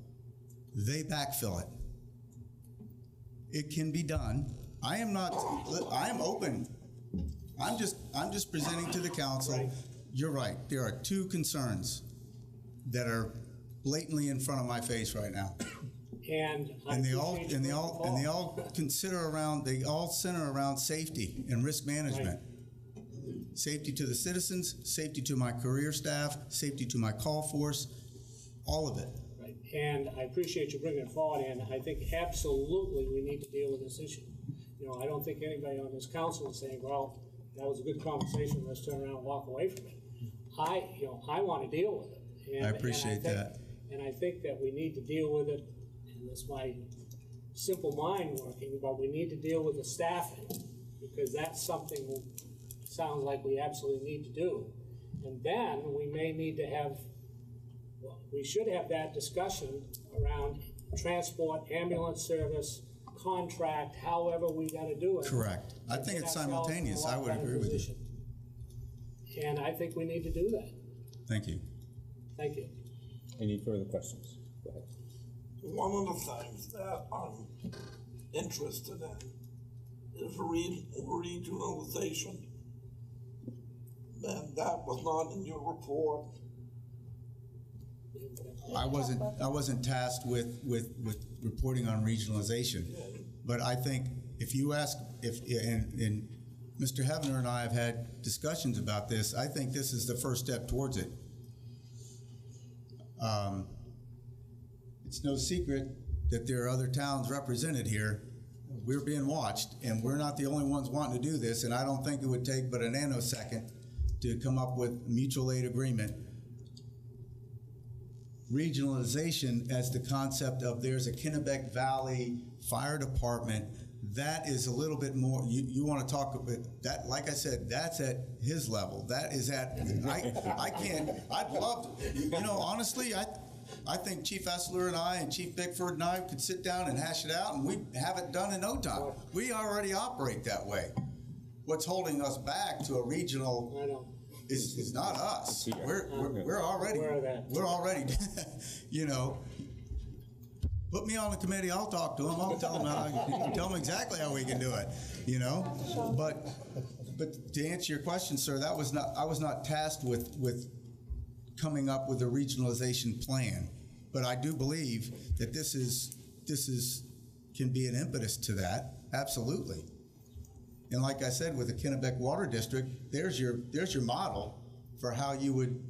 S10: they backfill it. It can be done. I am open. I'm just presenting to the council.
S11: Right.
S10: You're right. There are two concerns that are blatantly in front of my face right now.
S11: And
S10: they all center around safety and risk management.
S11: Right.
S10: Safety to the citizens, safety to my career staff, safety to my call force, all of it.
S11: Right, and I appreciate you bringing it forward, and I think absolutely we need to deal with this issue. You know, I don't think anybody on this council is saying, well, that was a good conversation, let's turn around and walk away from it. I want to deal with it. And,
S10: I appreciate that.
S11: And I think that we need to deal with it, and that's my simple mind working, but we need to deal with the staffing, because that's something sounds like we absolutely need to do. And then we may need to have, well, we should have that discussion around transport, ambulance service, contract, however we got to do it.
S10: Correct. I think it's simultaneous. I would agree with you.
S11: And I think we need to do that.
S10: Thank you.
S11: Thank you.
S1: Any further questions? Go ahead.
S3: One of the things that I'm interested in is regionalization. And that was not in your report.
S10: I wasn't tasked with reporting on regionalization, but I think if you ask, and Mr. Hevener and I have had discussions about this, I think this is the first step towards it. It's no secret that there are other towns represented here. We're being watched, and we're not the only ones wanting to do this, and I don't think it would take but a nanosecond to come up with mutual aid agreement. Regionalization as the concept of there's a Kennebec Valley Fire Department, that is a little bit more, you want to talk about that, like I said, that's at his level. That is at, I'd love to, you know, honestly, I think Chief Essler and I and Chief Bickford and I could sit down and hash it out and we'd have it done in no time. We already operate that way. What's holding us back to a regional is not us. We're already, you know, put me on the committee, I'll talk to them, I'll tell them exactly how we can do it, you know? But to answer your question, sir, I was not tasked with coming up with a regionalization plan. But I do believe that this can be an impetus to that, absolutely. And like I said, with the Kennebec Water District, there's your model for how you would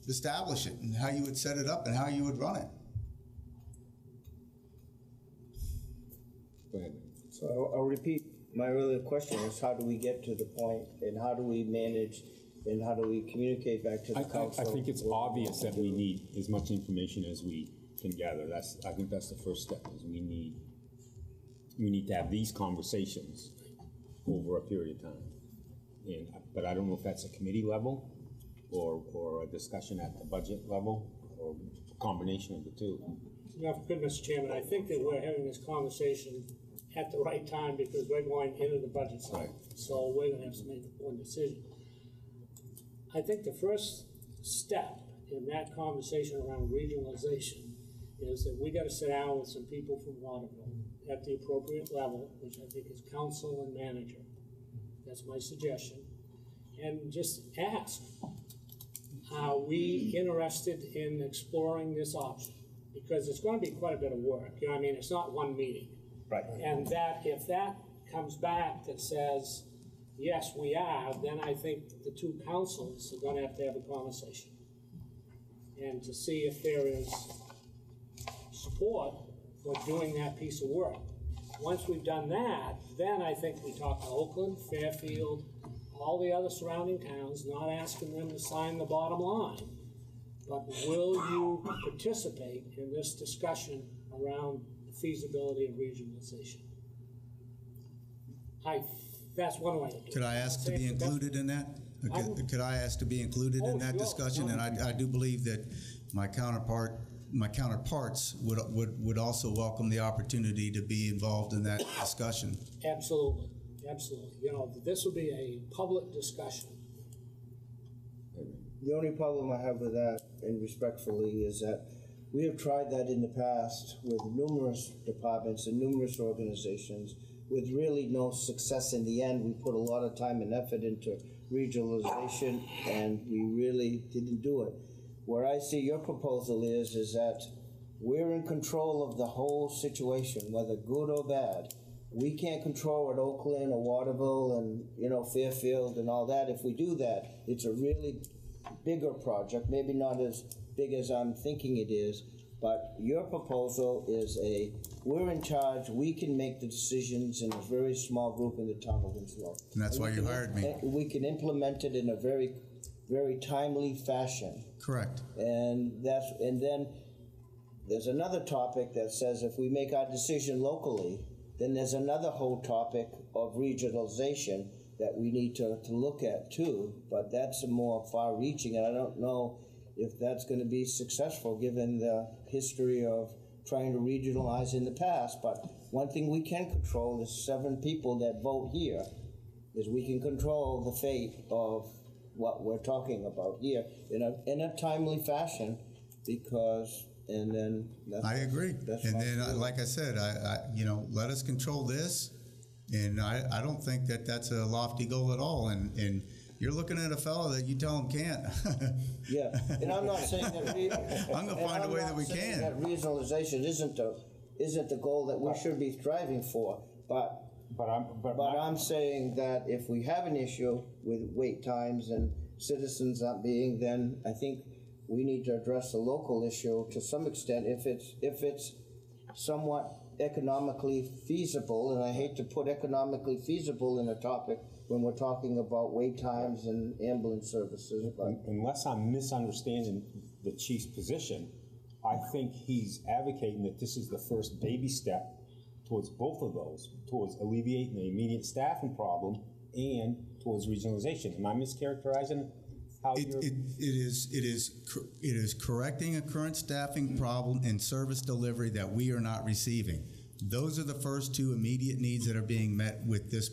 S10: establish it and how you would set it up and how you would run it.
S1: Go ahead.
S5: So I'll repeat my earlier question is how do we get to the point and how do we manage and how do we communicate back to the council?
S1: I think it's obvious that we need as much information as we can gather. I think that's the first step, is we need to have these conversations over a period of time. But I don't know if that's a committee level or a discussion at the budget level or a combination of the two.
S11: Yeah, good, Mr. Chairman. I think that we're having this conversation at the right time because we're going into the budget cycle. Right. So we're going to have to make one decision. I think the first step in that conversation around regionalization is that we got to sit down with some people from Waterville at the appropriate level, which I think is council and manager. That's my suggestion. And just ask, are we interested in exploring this option? Because it's going to be quite a bit of work. You know what I mean? It's not one meeting.
S1: Right.
S11: And that if that comes back that says, yes, we are, then I think the two councils are going to have a conversation and to see if there is support for doing that piece of work. Once we've done that, then I think we talk to Oakland, Fairfield, all the other surrounding towns, not asking them to sign the bottom line, but will you participate in this discussion around the feasibility of regionalization? That's one way to do it.
S10: Could I ask to be included in that? Could I ask to be included in that discussion? And I do believe that my counterparts would also welcome the opportunity to be involved in that discussion.
S11: Absolutely, absolutely. You know, this will be a public discussion.
S5: The only problem I have with that, and respectfully, is that we have tried that in the past with numerous departments and numerous organizations with really no success in the end. We put a lot of time and effort into regionalization, and we really didn't do it. Where I see your proposal is that we're in control of the whole situation, whether good or bad. We can't control what Oakland or Waterville and, you know, Fairfield and all that. If we do that, it's a really bigger project, maybe not as big as I'm thinking it is, but your proposal is we're in charge, we can make the decisions in a very small group in the town of Winslow.
S10: And that's why you hired me.
S5: We can implement it in a very, very timely fashion.
S10: Correct.
S5: And then there's another topic that says if we make our decision locally, then there's another whole topic of regionalization that we need to look at too, but that's a more far-reaching, and I don't know if that's going to be successful given the history of trying to regionalize in the past. But one thing we can control is 7 people that vote here, is we can control the fate of what we're talking about here in a timely fashion, because, and then that's,
S10: I agree.
S5: That's
S10: and then, like I said, I you know, let us control this. And I don't think that that's a lofty goal at all. And you're looking at a fellow that you tell him can't.
S5: Yeah, and I'm not saying that
S10: I'm going to find a way that we can.
S5: That regionalization isn't the goal that we should be striving for. But I'm saying that if we have an issue with wait times and citizens not being, then I think we need to address the local issue to some extent if it's somewhat economically feasible, and I hate to put economically feasible in a topic when we're talking about wait times and ambulance services. But
S1: unless I'm misunderstanding the chief's position, I think he's advocating that this is the first baby step towards both of those, towards alleviating the immediate staffing problem and towards regionalization. Am I mischaracterizing how
S10: it is correcting a current staffing problem and service delivery that we are not receiving. Those are the first 2 immediate needs that are being met with this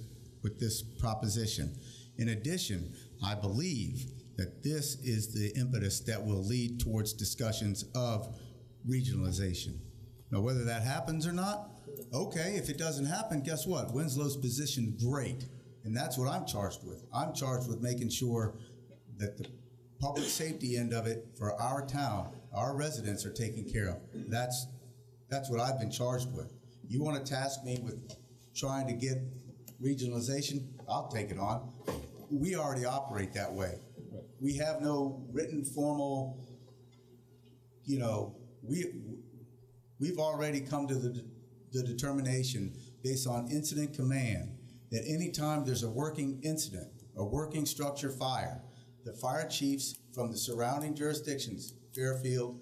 S10: proposition. In addition, I believe that this is the impetus that will lead towards discussions of regionalization. Now, whether that happens or not, okay, if it doesn't happen, guess what? Winslow's positioned great, and that's what I'm charged with. I'm charged with making sure that the public safety end of it for our town, our residents, are taken care of. That's what I've been charged with. You want to task me with trying to get regionalization? I'll take it on. We already operate that way. We have no written formal, you know, we've already come to the determination based on incident command that anytime there's a working incident, a working structure fire, the fire chiefs from the surrounding jurisdictions, Fairfield,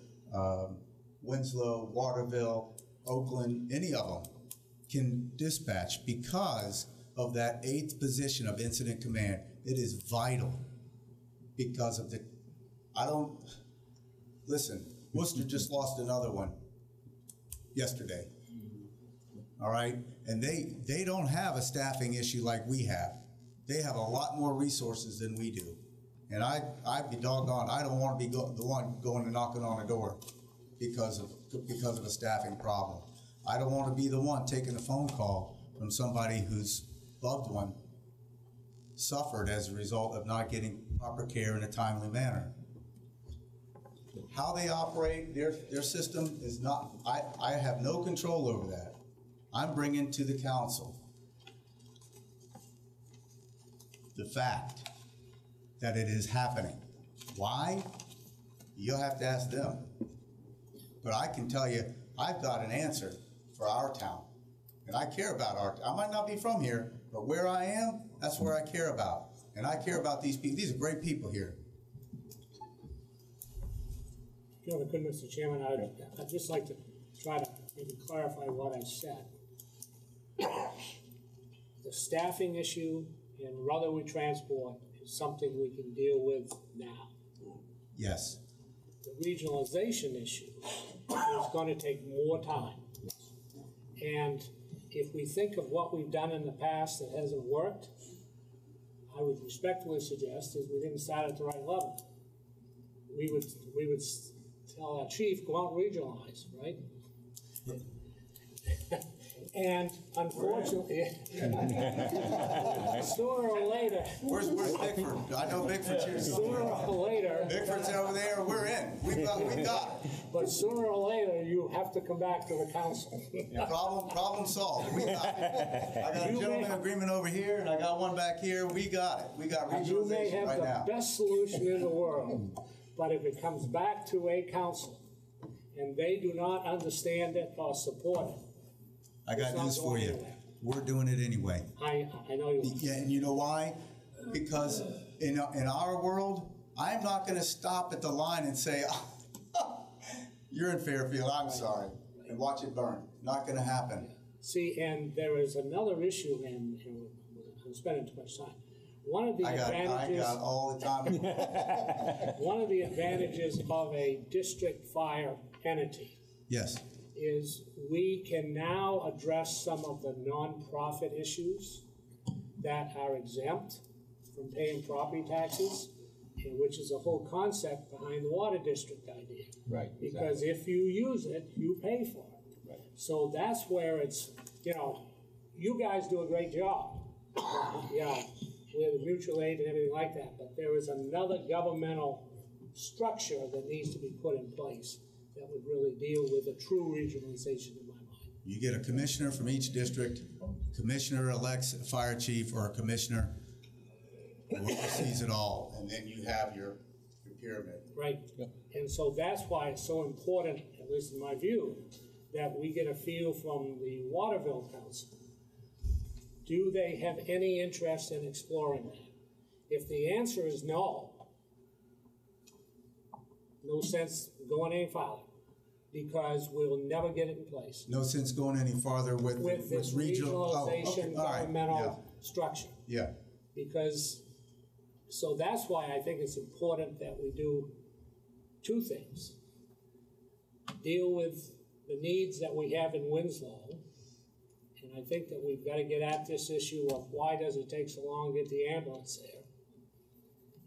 S10: Winslow, Waterville, Oakland, any of them, can dispatch because of that 8th position of incident command. It is vital because of listen, Worcester just lost another one yesterday. All right? And they don't have a staffing issue like we have. They have a lot more resources than we do. And I'd be doggone, I don't want to be the one going and knocking on a door because of a staffing problem. I don't want to be the one taking a phone call from somebody whose loved one suffered as a result of not getting proper care in a timely manner. How they operate, their system is not, I have no control over that. I'm bringing to the council the fact that it is happening. Why? You'll have to ask them. But I can tell you, I've got an answer for our town. And I care about I might not be from here, but where I am, that's where I care about. And I care about these people. These are great people here.
S11: If you could, Mr. Chairman, I'd just like to try to maybe clarify what I said. The staffing issue in Rutherford Transport is something we can deal with now.
S10: Yes.
S11: The regionalization issue is going to take more time. And if we think of what we've done in the past that hasn't worked, I would respectfully suggest is we didn't start at the right level. We would tell our chief, go out and regionalize, right? And unfortunately, sooner or later.
S10: Where's Bickford? I know Bickford's here.
S11: Sooner or later.
S10: Bickford's over there. We're in. We got it.
S11: But sooner or later, you have to come back to the council.
S10: Problem solved. We got it. I got a gentleman agreement over here, and I got one back here. We got it. We got regionalization right now.
S11: You may have the best solution in the world, but if it comes back to a council and they do not understand it or support it,
S10: I got news for you. We're doing it anyway.
S11: I know you are.
S10: Yeah, and you know why? Because in our world, I'm not going to stop at the line and say, you're in Fairfield, I'm sorry, and watch it burn. Not going to happen.
S11: See, and there is another issue, and I'm spending too much time. One of the advantages.
S10: I got all the time.
S11: One of the advantages of a district fire entity.
S10: Yes.
S11: Is we can now address some of the nonprofit issues that are exempt from paying property taxes, which is a whole concept behind the water district idea.
S1: Right.
S11: Because if you use it, you pay for it.
S1: Right.
S11: So that's where it's, you guys do a great job, with mutual aid and everything like that, but there is another governmental structure that needs to be put in place that would really deal with a true regionalization in my mind.
S10: You get a commissioner from each district, commissioner elects a fire chief or a commissioner who oversees it all, and then you have your pyramid.
S11: Right. Yep. And so that's why it's so important, at least in my view, that we get a feel from the Waterville Council. Do they have any interest in exploring that? If the answer is no sense going any farther, because we'll never get it in place.
S10: No sense going any farther with
S11: this regionalization governmental structure.
S10: Yeah.
S11: Because, so that's why I think it's important that we do two things. Deal with the needs that we have in Winslow, and I think that we've got to get at this issue of why does it take so long to get the ambulance there.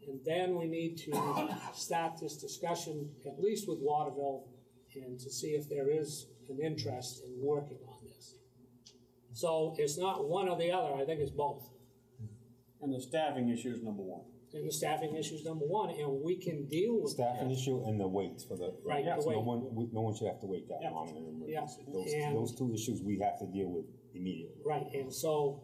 S11: And then we need to start this discussion, at least with Waterville, and to see if there is an interest in working on this. So it's not one or the other, I think it's both.
S8: And the staffing issue is number one.
S11: And the staffing issue is number one, and we can deal with
S1: staffing issue and the waits for the
S11: right.
S1: Yes,
S11: the wait.
S1: No one should have to wait that long in an emergency. Those two issues we have to deal with immediately.
S11: Right, and so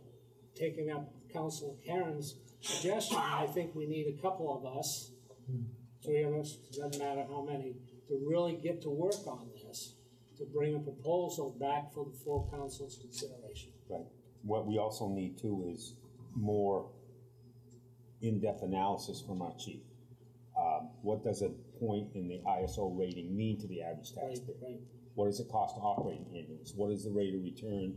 S11: taking up Councilor Karen's suggestion, I think we need a couple of us, 3 of us, doesn't matter how many, to really get to work on this, to bring a proposal back for the full council's consideration.
S1: Right. What we also need too is more in-depth analysis from our chief. What does a point in the ISO rating mean to the average taxpayer?
S11: Right.
S1: What does it cost to operate an ambulance? What is the rate of return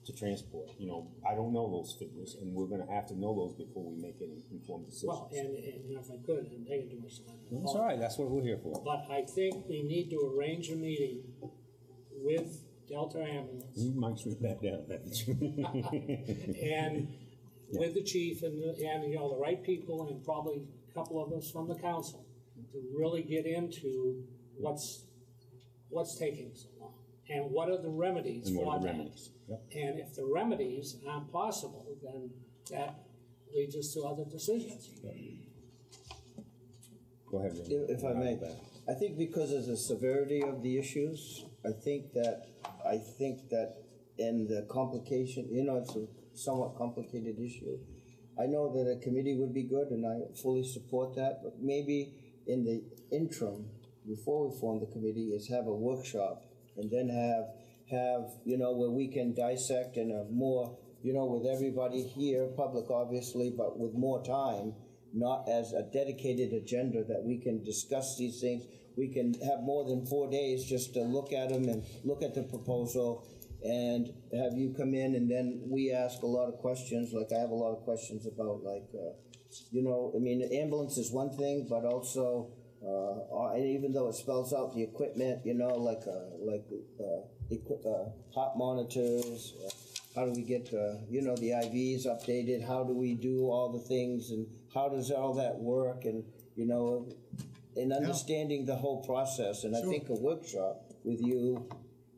S1: to transport? I don't know those figures, and we're going to have to know those before we make any informed decisions.
S11: Well, and if I could, I'm taking too much time.
S1: That's all right. That's what we're here for.
S11: But I think we need to arrange a meeting with Delta Ambulance.
S1: You might shoot that down,
S11: and with the chief and the right people, and probably a couple of us from the council, to really get into what's taking so long and what are the remedies for that.
S1: Yep.
S11: And if the remedies aren't possible, then that leads us to other decisions.
S1: Go ahead, Randy.
S5: If I may, I think because of the severity of the issues, I think that in the complication, it's a somewhat complicated issue. I know that a committee would be good, and I fully support that, but maybe in the interim, before we form the committee, is have a workshop, and then have where we can dissect in a more, you know, with everybody here, public obviously, but with more time, not as a dedicated agenda that we can discuss these things. We can have more than 4 days just to look at them and look at the proposal and have you come in, and then we ask a lot of questions. Like I have a lot of questions about, like, you know, I mean, the ambulance is one thing, but also, and even though it spells out the equipment, you know, like heart monitors, how do we get, you know, the IVs updated? How do we do all the things, and how does all that work? And, you know, and understanding the whole process. And
S10: Sure.
S5: I think a workshop with you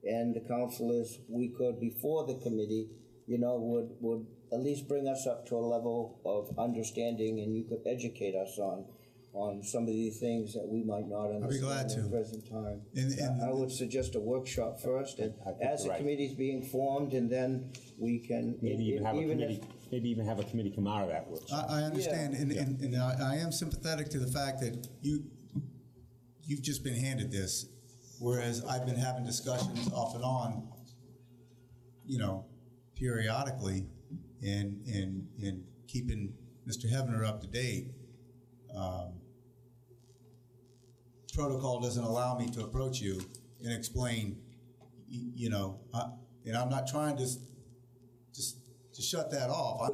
S5: and the councilors, we could, before the committee, you know, would at least bring us up to a level of understanding, and you could educate us on some of these things that we might not understand.
S10: I'd be glad to.
S5: At the present time.
S10: And
S5: I would suggest a workshop first, and as the committee's being formed, and then we can
S1: Maybe even have a committee come out of that workshop.
S10: I understand, and I am sympathetic to the fact that you've just been handed this, whereas I've been having discussions off and on, you know, periodically, and keeping Mr. Heavener up to date. Protocol doesn't allow me to approach you and explain, you know, and I'm not trying to shut that off.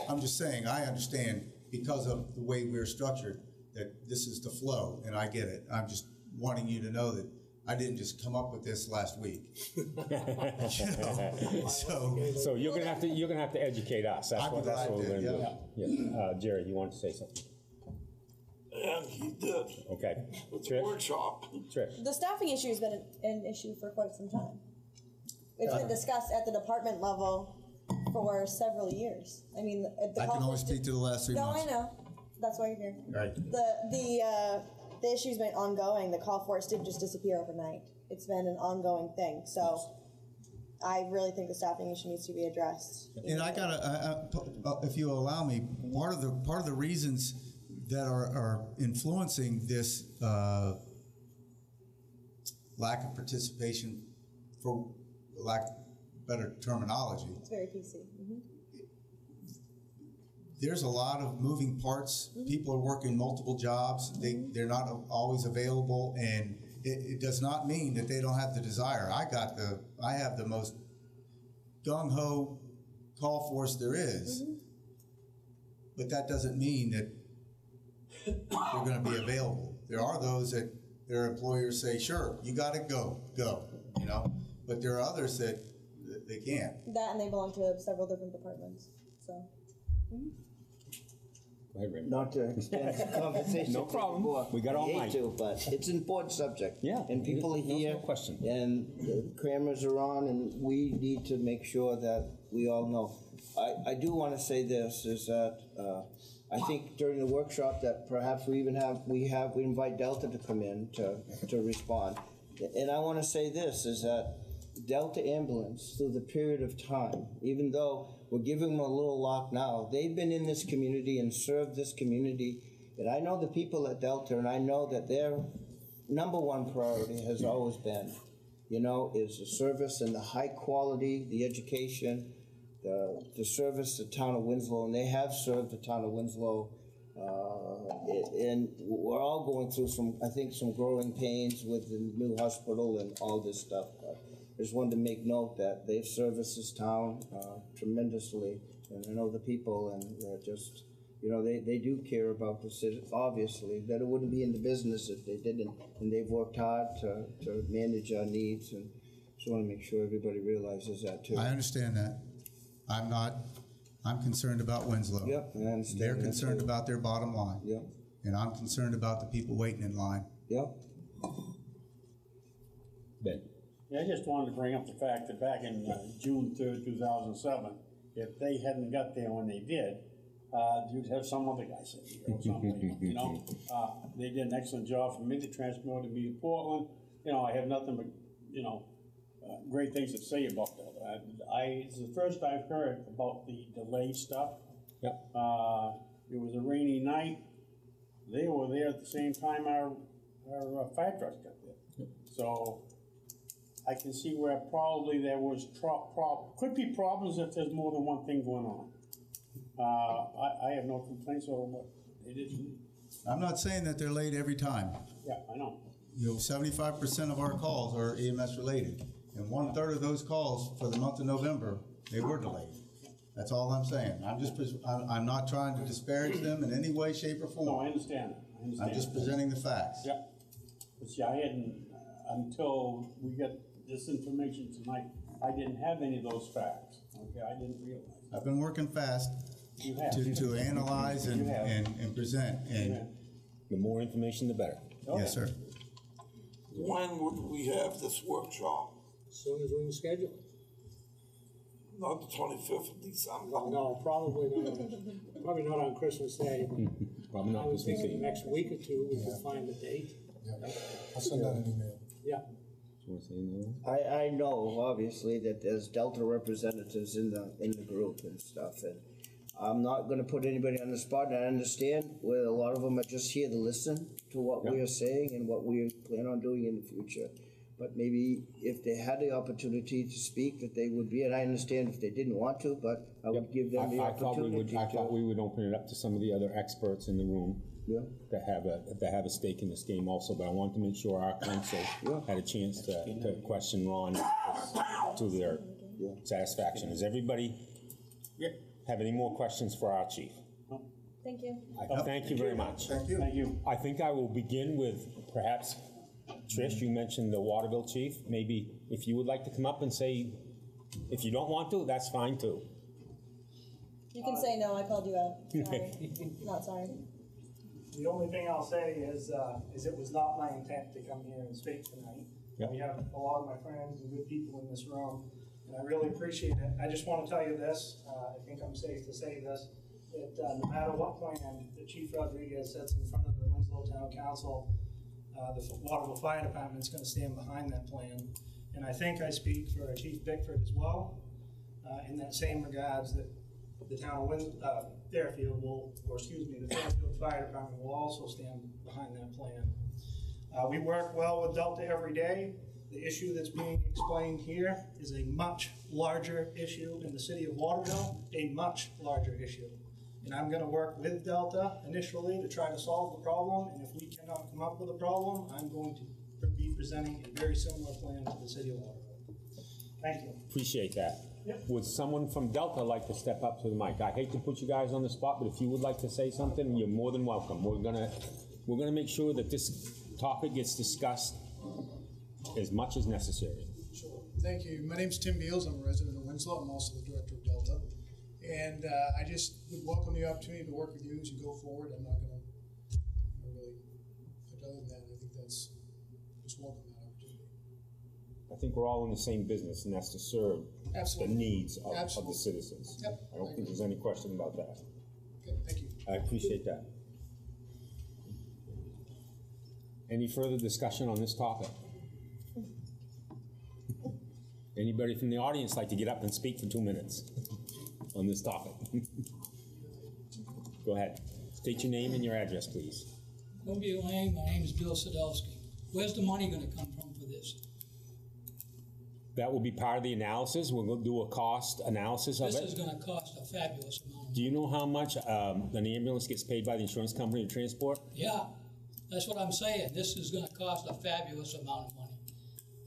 S10: I'm just saying I understand, because of the way we're structured, that this is the flow, and I get it. I'm just wanting you to know that I didn't just come up with this last week. You know?
S1: So you're gonna have to educate us. That's what we're gonna do. Yeah. Jerry, you wanted to say something?
S3: And he did.
S1: Okay.
S3: With the workshop.
S1: Trish.
S12: The staffing issue has been an issue for quite some time. It's been discussed at the department level for several years. I mean,
S10: I can only speak to the last 3 months.
S12: No, I know. That's why you're here.
S10: Right.
S12: The issue's been ongoing. The call force didn't just disappear overnight. It's been an ongoing thing. So I really think the staffing issue needs to be addressed.
S10: And I gotta, if you allow me, part of the reasons that are influencing this lack of participation, for lack of better terminology.
S12: It's very PC. Mm-hmm.
S10: There's a lot of moving parts. Mm-hmm. People are working multiple jobs. They're not always available, and it does not mean that they don't have the desire. I have the most gung-ho call force there is, but that doesn't mean that they're going to be available. There are those that their employers say, sure, you got to go, you know, but there are others that they can't.
S12: That, and they belong to several different departments, so.
S1: Go ahead, Raymond.
S5: Not to extend the conversation.
S1: No problem. We got all night.
S5: But it's an important subject.
S1: Yeah.
S5: And people are here.
S1: No question.
S5: And the cameras are on, and we need to make sure that we all know. I do want to say this, is that I think during the workshop that perhaps we invite Delta to come in to respond. And I want to say this, is that Delta Ambulance, through the period of time, even though we're giving them a little lock now, they've been in this community and served this community. And I know the people at Delta, and I know that their number one priority has always been, you know, is the service and the high quality, the education, the service the town of Winslow, and they have served the town of Winslow. And we're all going through some growing pains with the new hospital and all this stuff. I just wanted to make note that they've serviced this town tremendously, and I know the people, and just, you know, they do care about the city, obviously, that it wouldn't be in the business if they didn't, and they've worked hard to manage our needs, and just want to make sure everybody realizes that too.
S10: I understand that. I'm concerned about Winslow.
S5: Yep, I understand.
S10: They're concerned about their bottom line.
S5: Yep.
S10: And I'm concerned about the people waiting in line.
S5: Yep.
S1: Ben.
S8: Yeah, I just wanted to bring up the fact that back in June 3rd, 2007, if they hadn't got there when they did, you'd have some other guy sitting here or something, you know. They did an excellent job for me. They transported me to Portland. You know, I have nothing but, you know, great things to say about that. It's the first I've heard about the delay stuff.
S1: Yep.
S8: It was a rainy night. They were there at the same time our fire trucks got there. Yep. So I can see where probably there was could be problems if there's more than one thing going on. I have no complaints over what it is.
S10: I'm not saying that they're late every time.
S8: Yeah, I know.
S10: 75% of our calls are EMS related, and 1/3 of those calls for the month of November, they were delayed. That's all I'm saying. I'm not trying to disparage them in any way, shape, or form.
S8: No, I understand.
S10: I'm just presenting the facts.
S8: Yeah. But see, I hadn't, until we get this information tonight, I didn't have any of those facts. Okay, I didn't realize.
S10: I've been working fast
S8: You have.
S10: to analyze and present. And
S1: The more information, the better.
S8: Okay.
S10: yes, sir.
S3: When would we have this workshop?
S11: As soon as we can schedule it.
S3: Not the 25th of December?
S11: No, probably not on Christmas Day.
S1: Probably
S11: I
S1: not
S11: was
S1: this
S11: thinking
S1: week.
S11: next week or two, we could find a date.
S6: Yeah, I'll send out an email.
S11: Yeah.
S1: You want to say anything?
S5: I know, obviously, that there's Delta representatives in the group and stuff, and I'm not gonna put anybody on the spot, and I understand where a lot of them are just here to listen to what we are saying and what we plan on doing in the future. But maybe if they had the opportunity to speak, that they would be, and I understand if they didn't want to, but I would give them the opportunity
S1: I thought we would open it up to some of the other experts in the room.
S5: Yeah.
S1: That have a stake in this game also, but I wanted to make sure our council had a chance to question Ron to their satisfaction. Does everybody have any more questions for our chief?
S12: Thank you.
S1: Thank you very much.
S10: Thank you.
S8: Thank you.
S1: I think I will begin with perhaps, Trish, you mentioned the Waterville chief. Maybe if you would like to come up and say, if you don't want to, that's fine too.
S12: You can say no, I called you out. Sorry. Not sorry.
S13: The only thing I'll say is it was not my intent to come here and speak tonight.
S1: Yep.
S13: We have a lot of my friends and good people in this room, and I really appreciate it. I just want to tell you this, I think I'm safe to say this, that no matter what plan that Chief Rodriguez sets in front of the Winslow Town Council, the Waterville Fire Department is going to stand behind that plan. And I think I speak for Chief Bickford as well, in that same regards that the town of Fairfield the Fairfield Fire Department will also stand behind that plan. We work well with Delta every day. The issue that's being explained here is a much larger issue in the city of Waterville, a much larger issue. And I'm going to work with Delta initially to try to solve the problem, and if we cannot come up with a problem, I'm going to be presenting a very similar plan to the city of Waterville. Thank you.
S1: Appreciate that.
S13: Yep.
S1: Would someone from Delta like to step up to the mic? I hate to put you guys on the spot, but if you would like to say something, you're more than welcome. We're gonna make sure that this topic gets discussed as much as necessary.
S14: Sure. Thank you. My name's Tim Beals. I'm a resident of Winslow. I'm also the director of Delta. And I just would welcome the opportunity to work with you as you go forward. I'm not going to really, but other than that, I think that's just welcome that opportunity.
S1: I think we're all in the same business, and that's to serve
S14: Absolutely.
S1: the needs of
S14: Absolutely.
S1: the citizens.
S14: Yep.
S1: I don't think there's any question about that.
S14: Okay, thank you.
S1: I appreciate that. Any further discussion on this topic? Anybody from the audience like to get up and speak for 2 minutes on this topic? Go ahead. State your name and your address, please.
S15: Columbia Lane, my name is Bill Sadowski. Where's the money going to come from for this?
S1: That will be part of the analysis. We're going to do a cost analysis of it.
S15: This is going to cost a fabulous amount.
S1: Do you know how much an ambulance gets paid by the insurance company to transport?
S15: Yeah, that's what I'm saying. This is going to cost a fabulous amount of money.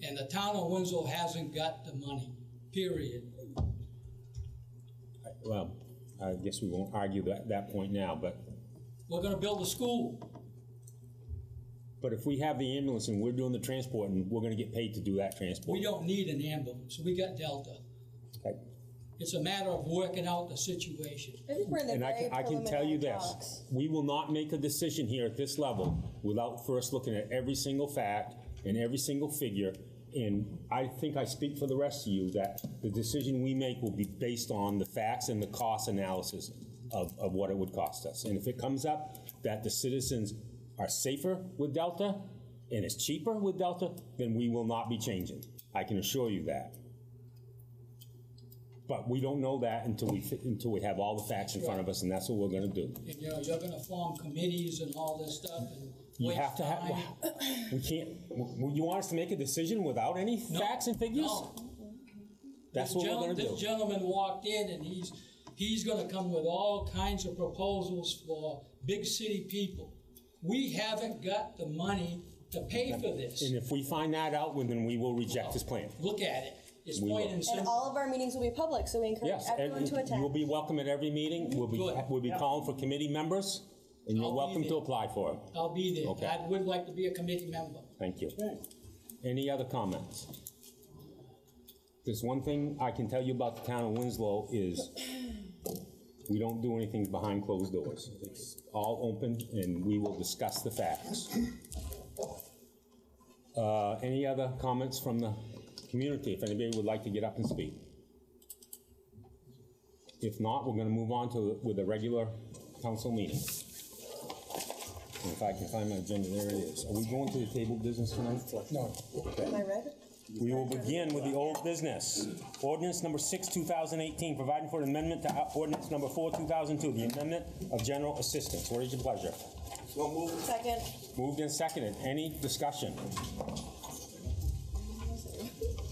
S15: And the town of Winslow hasn't got the money, period.
S1: Well, I guess we won't argue that point now, but...
S15: We're going to build a school.
S1: But if we have the ambulance and we're doing the transport, and we're going to get paid to do that transport.
S15: We don't need an ambulance. We got Delta.
S1: Okay.
S15: It's a matter of working out the situation.
S12: I think we're in the
S1: And
S12: very
S1: I can tell you this,
S12: talks.
S1: we will not make a decision here at this level without first looking at every single fact and every single figure. And I think I speak for the rest of you that the decision we make will be based on the facts and the cost analysis of what it would cost us. And if it comes up that the citizens are safer with Delta and it's cheaper with Delta, then we will not be changing. I can assure you that. But we don't know that until we have all the facts in front of us, and that's what we're going to do.
S15: And you're going to form committees and all this stuff, and
S1: You
S15: waste
S1: have to have,
S15: time.
S1: we can't, you want us to make a decision without any facts and figures?
S15: No.
S1: That's what we're gonna do.
S15: This gentleman walked in and he's gonna come with all kinds of proposals for big city people. We haven't got the money to pay for this.
S1: And if we find that out, then we will reject his plan.
S15: Look at it. It's
S1: We
S15: plain
S1: will.
S15: and
S12: And
S15: simple.
S12: all of our meetings will be public, so we encourage
S1: Yes,
S12: everyone to attend.
S1: you'll be welcome at every meeting. We'll be calling for committee members, and you're
S15: I'll be
S1: welcome to
S15: there.
S1: apply for it.
S15: I'll be there.
S1: Okay.
S15: I would like to be a committee member.
S1: Thank you. Any other comments? There's one thing I can tell you about the town of Winslow is we don't do anything behind closed doors. It's all open, and we will discuss the facts. Any other comments from the community, if anybody would like to get up and speak? If not, we're gonna move on with a regular council meeting. And if I can find my agenda, there it is. Are we going to the table business tonight?
S6: No.
S12: Am I read?
S1: We will begin with the old business. Ordinance number 6, 2018, providing for an amendment to ordinance number 4, 2002, the amendment of general assistance. What is your pleasure?
S3: So moved.
S12: Second.
S1: Moved and seconded. Any discussion?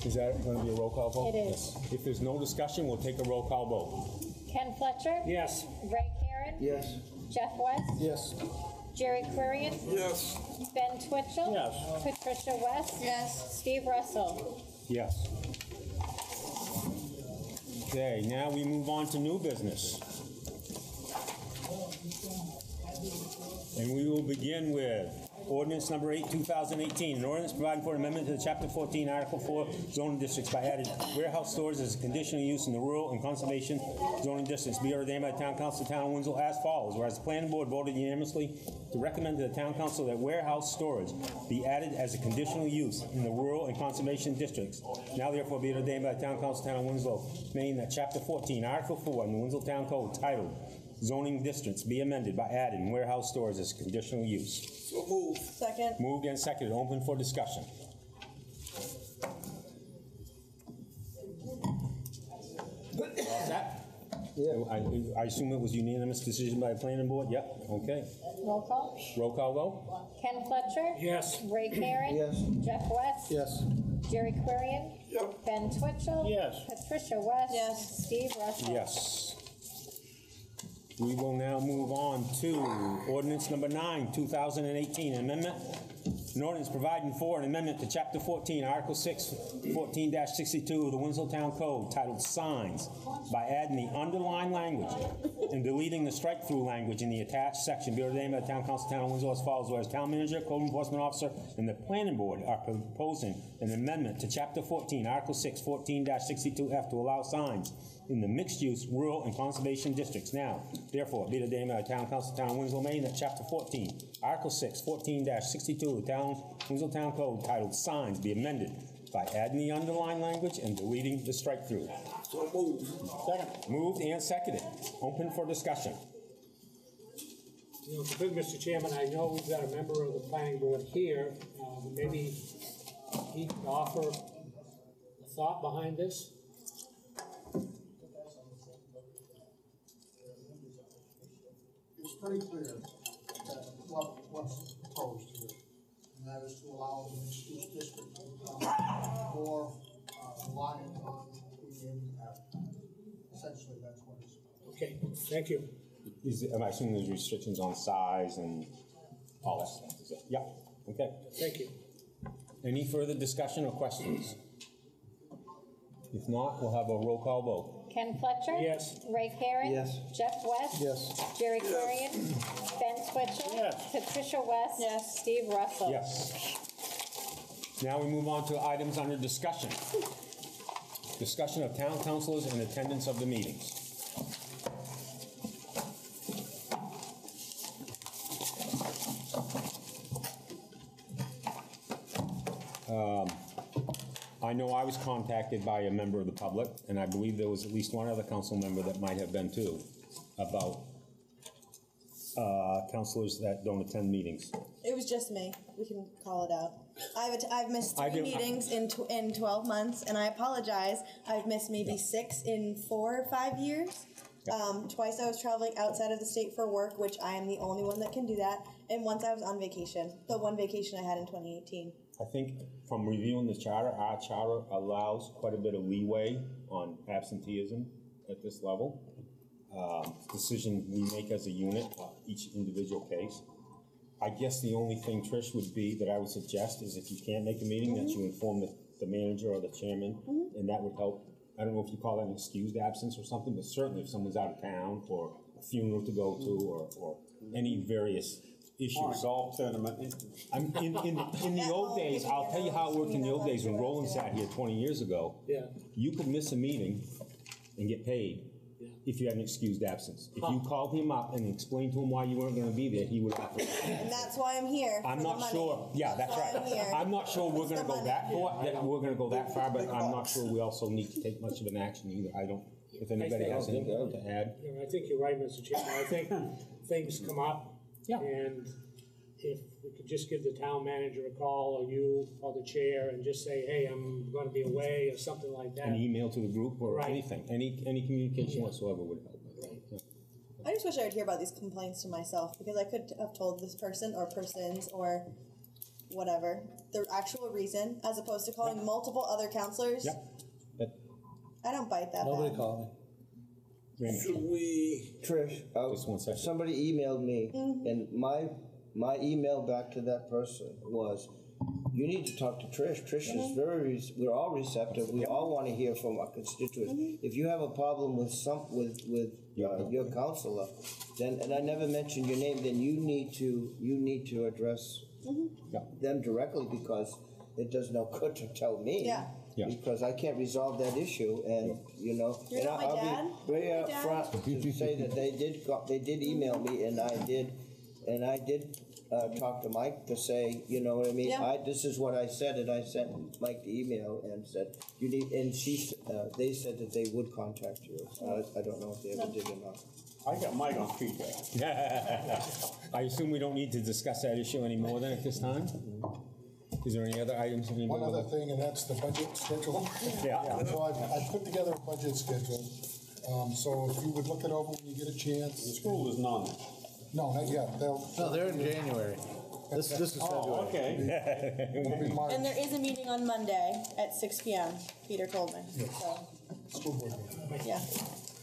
S1: Is that going to be a roll call vote?
S2: It is.
S1: If there's no discussion, we'll take a roll call vote.
S2: Ken Fletcher?
S11: Yes.
S2: Ray Karen?
S5: Yes.
S2: Jeff West?
S6: Yes.
S2: Jerry Quirian?
S3: Yes.
S2: Ben Twitchell?
S8: Yes.
S2: Patricia West?
S12: Yes.
S2: Steve Russell?
S1: Yes. Okay, now we move on to new business. And we will begin with ordinance number 8, 2018, an ordinance providing for an amendment to Chapter 14, Article 4, zoning districts by adding warehouse stores as a conditional use in the rural and conservation zoning districts. Be ordained by the Town Council of the Town of Winslow as follows. Whereas the planning board voted unanimously to recommend to the Town Council that warehouse storage be added as a conditional use in the rural and conservation districts. Now therefore be it ordained by the Town Council of the Town of Winslow, making that Chapter 14, Article 4 in the Winslow Town Code titled Zoning Districts be amended by adding warehouse stores as conditional use.
S3: So moved.
S12: Second.
S1: Moved and seconded. Open for discussion. All set? Yeah. I assume it was unanimous decision by the planning board? Yep. Okay.
S2: Roll call?
S1: Roll call vote?
S2: Ken Fletcher?
S11: Yes.
S2: Ray Karen?
S5: Yes.
S2: Jeff West?
S6: Yes.
S2: Jerry Quirian?
S3: Yep.
S2: Ben Twitchell?
S8: Yes.
S2: Patricia West?
S12: Yes.
S2: Steve Russell?
S1: Yes. We will now move on to ordinance number 9, 2018, amendment. An ordinance providing for an amendment to Chapter 14, Article 6, 14-62 of the Winslow Town Code titled Signs by adding the underlined language and deleting the strike-through language in the attached section. Be ordained by the Town Council of the Town of Winslow as follows. Whereas Town Manager, Code Enforcement Officer, and the Planning Board are proposing an amendment to Chapter 14, Article 6, 14-62F to allow signs in the mixed-use, rural, and conservation districts. Now, therefore, be it ordained by the Town Council of the Town of Winslow, Maine, that Chapter 14, Article 6, 14-62 of the Winslow Town Code titled Signs be amended by adding the underlined language and deleting the strike-through.
S3: So moved.
S1: Second. Moved and seconded. Open for discussion.
S11: You know, Mr. Chairman, I know we've got a member of the planning board here. Maybe he could offer a thought behind this.
S6: It's pretty clear that what's proposed here, and that is to allow the mixed-use district to become more reliant on being able to have. Essentially, that's what it's.
S11: Okay, thank you.
S1: Am I assuming there's restrictions on size and all that stuff? Is it? Yeah. Okay.
S11: Thank you.
S1: Any further discussion or questions? If not, we'll have a roll call vote.
S2: Ken Fletcher?
S11: Yes.
S2: Ray Karen?
S5: Yes.
S2: Jeff West?
S6: Yes.
S2: Jerry Quirian? Ben Twitchell?
S8: Yes.
S2: Patricia West?
S12: Yes.
S2: Steve Russell?
S1: Yes. Now we move on to items under discussion. Discussion of town councilors and attendance of the meetings. I know I was contacted by a member of the public, and I believe there was at least one other council member that might have been too, about councilors that don't attend meetings.
S12: It was just me. We can call it out. I've missed
S1: I
S12: three
S1: do-
S12: meetings in 12 months, and I apologize. I've missed maybe 6 in 4 or 5 years. Twice I was traveling outside of the state for work, which I am the only one that can do that. And once I was on vacation, the one vacation I had in 2018.
S1: I think from reviewing the charter, our charter allows quite a bit of leeway on absenteeism at this level. Decision we make as a unit, each individual case. I guess the only thing, Trish, would be that I would suggest is if you can't make a meeting, that you inform the manager or the chairman, and that would help. I don't know if you call that an excused absence or something, but certainly if someone's out of town for a funeral to go to or any various issues.
S8: Or a golf tournament.
S1: In the old days, I'll tell you how it worked in the old days when Roland sat here 20 years ago.
S11: Yeah.
S1: You could miss a meeting and get paid if you had an excused absence. If you called him up and explained to him why you weren't going to be there, he would have to.
S12: And that's why I'm here.
S1: I'm not sure. Yeah, that's
S12: why I'm here.
S1: right. I'm not sure we're going to go that far. We're going to go that far, but I'm not sure we also need to take much of an action either. I don't. If anybody has anything to add.
S11: I think you're right, Mr. Chairman. I think things come up, and if we could just give the town manager a call, or you, or the chair, and just say, hey, I'm going to be away, or something like that.
S1: An email to the group or anything. Any communication whatsoever would help.
S11: Right.
S12: I just wish I would hear about these complaints to myself, because I could have told this person or persons or whatever the actual reason, as opposed to calling multiple other counselors. I don't bite that.
S9: Nobody called me.
S3: Should we?
S5: Trish,
S1: just one second.
S5: Somebody emailed me, and my email back to that person was, you need to talk to Trish. Trish is we're all receptive. We all want to hear from our constituents. If you have a problem with your counselor, then, and I never mentioned your name, then you need to address them directly, because it does no good to tell me.
S12: Yeah.
S5: Because I can't resolve that issue, and
S12: You're not my dad?
S5: I'll be very up front to say that they did email me, and I did talk to Mike to say, you know what I mean.
S12: Yeah.
S5: This is what I said, and I sent Mike the email and said you need. And they said that they would contact you. I don't know if they ever did or not.
S8: I got Mike on feedback.
S1: I assume we don't need to discuss that issue anymore then at this time? Is there any other items?
S6: One other thing, and that's the budget schedule.
S1: Yeah.
S6: So I've put together a budget schedule. So if you would look it over when you get a chance.
S8: The school is none.
S6: No, not yet.
S9: No, they're in January. This is February.
S8: Oh, okay.
S6: It'll be March.
S12: And there is a meeting on Monday at 6 p.m. Peter told me. So,
S6: School board meeting.
S12: yeah.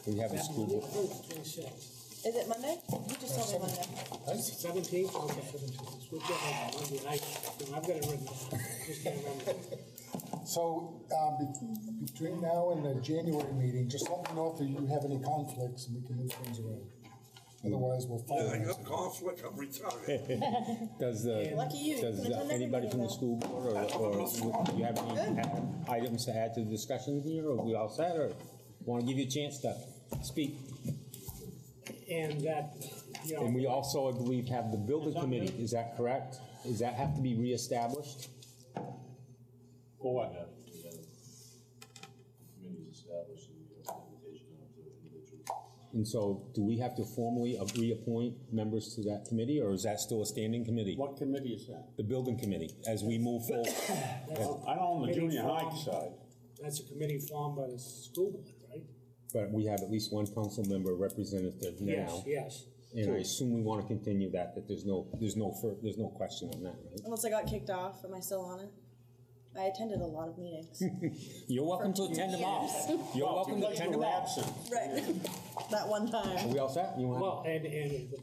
S1: We have a school board.
S11: 26th.
S12: Is it Monday? You just told me Monday.
S11: 17th? Okay. We'll get on Monday night. No, I've got it written down. Just can't remember.
S6: So between now and the January meeting, just let me know if you have any conflicts, and we can move things around. Otherwise, we'll
S3: Yeah, I
S6: follow.
S3: got conflict, I'm retired.
S12: Lucky you.
S1: Does
S12: You can attend every
S1: anybody from the
S12: meeting
S1: school board or do you have any items to add to the discussion here, or we all set, or want to give you a chance to speak?
S11: And that, you know.
S1: And we also, I believe, have the building committee, is that correct? Does that have to be reestablished?
S8: For what?
S16: Committees established and we have invitation out to individuals.
S1: And so, do we have to formally reappoint members to that committee, or is that still a standing committee?
S8: What committee is that?
S1: The building committee, as we move forward.
S8: I don't own the junior high side.
S11: That's a committee formed by the school board, right?
S1: But we have at least one council member representative now.
S11: Yes.
S1: And I assume we want to continue that there's no question on that, right?
S12: Unless I got kicked off, am I still on it? I attended a lot of meetings.
S1: You're welcome to attend them all. You're welcome to attend them all.
S12: Right. That one time.
S1: Are we all set? You want?
S11: Well,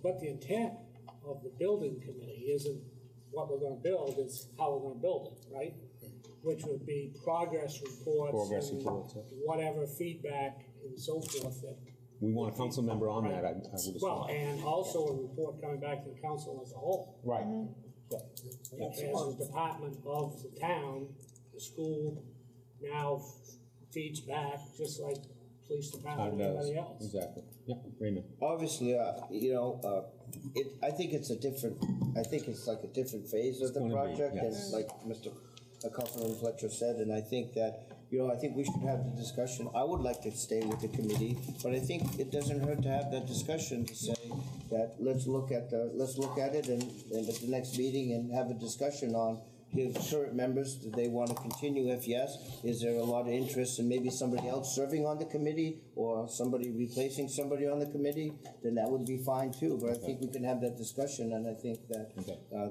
S11: but the intent of the building committee isn't what we're gonna build, it's how we're gonna build it, right? Which would be progress reports and whatever feedback and so forth that.
S1: We want a council member on that, I would assume.
S11: Well, and also a report coming back to the council as a whole.
S1: Right.
S11: As a department of the town, the school now feeds back just like police department and everybody else.
S1: Exactly. Yeah, Raymond.
S5: Obviously, I think it's like a different phase of the project, and like Councilman Fletcher said, and I think that, I think we should have the discussion. I would like to stay with the committee, but I think it doesn't hurt to have that discussion to say that let's look at it and at the next meeting and have a discussion on, his current members, do they want to continue? If yes, is there a lot of interest in maybe somebody else serving on the committee or somebody replacing somebody on the committee? Then that would be fine too, but I think we can have that discussion, and I think that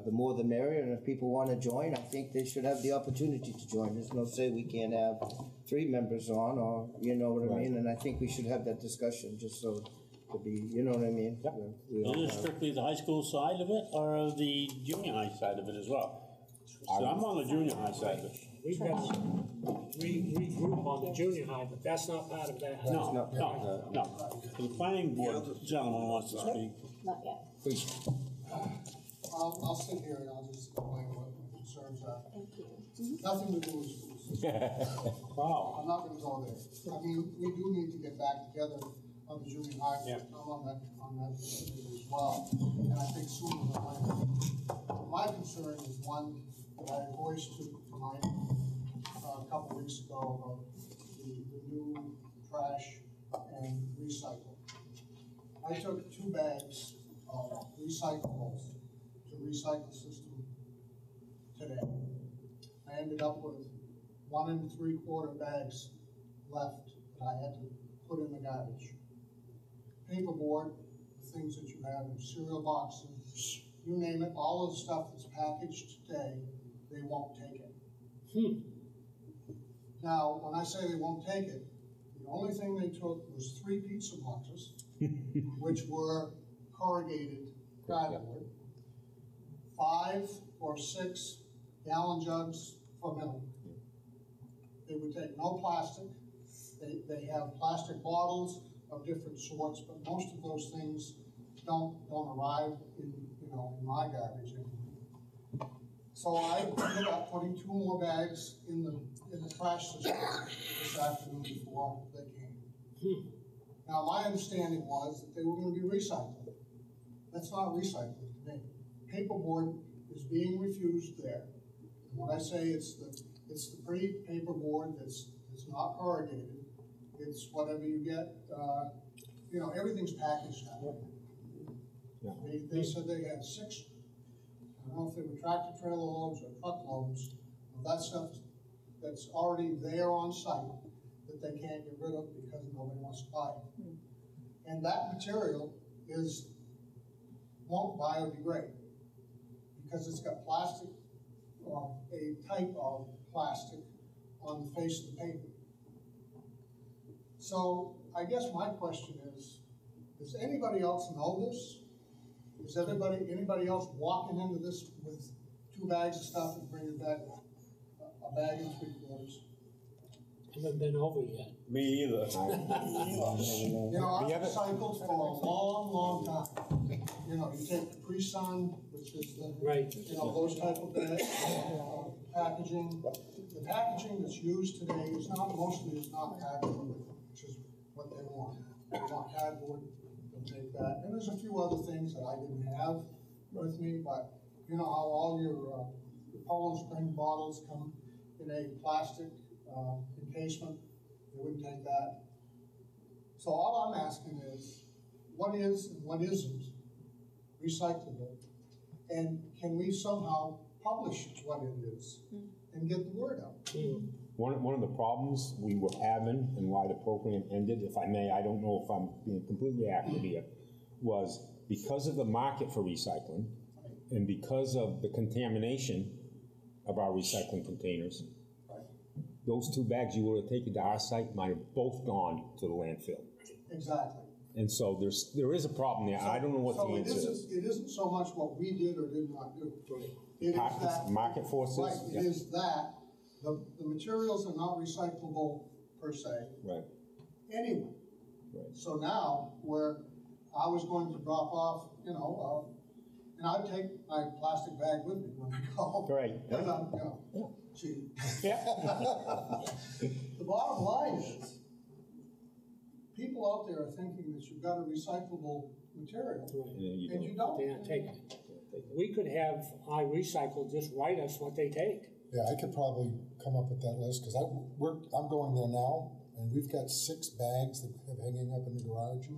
S5: the more the merrier, and if people want to join, I think they should have the opportunity to join. There's no say we can't have 3 members on, or you know what I mean, and I think we should have that discussion just so to be, you know what I mean? Yep.
S8: Is it strictly the high school side of it, or the junior high side of it as well? So I'm on the junior high side of it.
S11: We've got, we group on the junior high, but that's not part of that.
S8: No. The planning board gentleman wants to speak.
S2: Not yet.
S8: Please.
S6: I'll sit here and I'll just explain what my concerns are.
S2: Thank you.
S6: Nothing to do with schools.
S8: Wow.
S6: I'm not gonna go there. I mean, we do need to get back together on the junior high.
S8: Yeah.
S6: I'm on that committee as well, and I think sooner than later. My concern is one that I voiced to Mike a couple weeks ago about the new trash and recycle. I took 2 bags of recyclables to recycle system today. I ended up with 1 3/4 bags left that I had to put in the garbage. Paperboard, the things that you have in cereal boxes, you name it, all of the stuff that's packaged today, they won't take it. Now, when I say they won't take it, the only thing they took was 3 pizza boxes, which were corrugated cardboard, 5 or 6 gallon jugs for milk. They would take no plastic. They have plastic bottles of different sorts, but most of those things don't arrive in my garbage anymore. So I ended up putting 2 more bags in the trash system this afternoon before they came. Now my understanding was that they were going to be recycled. That's not recycling to me. Paperboard is being refused there. And when I say it's the pretty paperboard that's not corrugated, it's whatever you get. Everything's packaged now.
S1: Yeah.
S6: They said they had 6. I don't know if they were tractor trailer loads or truck loads of that stuff that's already there on site that they can't get rid of because nobody wants to buy it. And that material won't biodegrade because it's got plastic or a type of plastic on the face of the paper. So I guess my question is, does anybody else know this? Is anybody else walking into this with 2 bags of stuff and bringing back a bag and 3/4?
S11: Haven't been over yet.
S8: Me either.
S6: I've cycled for a long, long time. You take Capri-Sun, which is those type of bags, packaging. The packaging that's used today is mostly not cardboard, which is what they want. They want cardboard. Take that, and there's a few other things that I didn't have with me, but you know how all your Poland Spring bottles come in a plastic encasement. They wouldn't take that. So all I'm asking is, what is and what isn't recyclable, and can we somehow publish what it is and get the word out?
S1: One of the problems we were having and why the program ended, if I may, I don't know if I'm being completely accurate here, was because of the market for recycling and because of the contamination of our recycling containers. Those 2 bags you would have taken to our site might have both gone to the landfill.
S6: Exactly.
S1: And so there is a problem there. I don't know what the answer is.
S6: It isn't so much what we did or did not do. It is that
S1: market forces.
S6: Right. It is that the materials are not recyclable per se.
S1: Right.
S6: Anyway.
S1: Right.
S6: So now where I was going to drop off, and I'd take my plastic bag with me when I go.
S1: Right.
S6: Because I'm, cheap. Yeah. The bottom line is, people out there are thinking that you've got a recyclable material, and you don't.
S11: They take it. We could have iRecycle just write us what they take.
S6: Yeah, I could probably come up with that list, because I'm going there now, and we've got 6 bags that we have hanging up in the garage,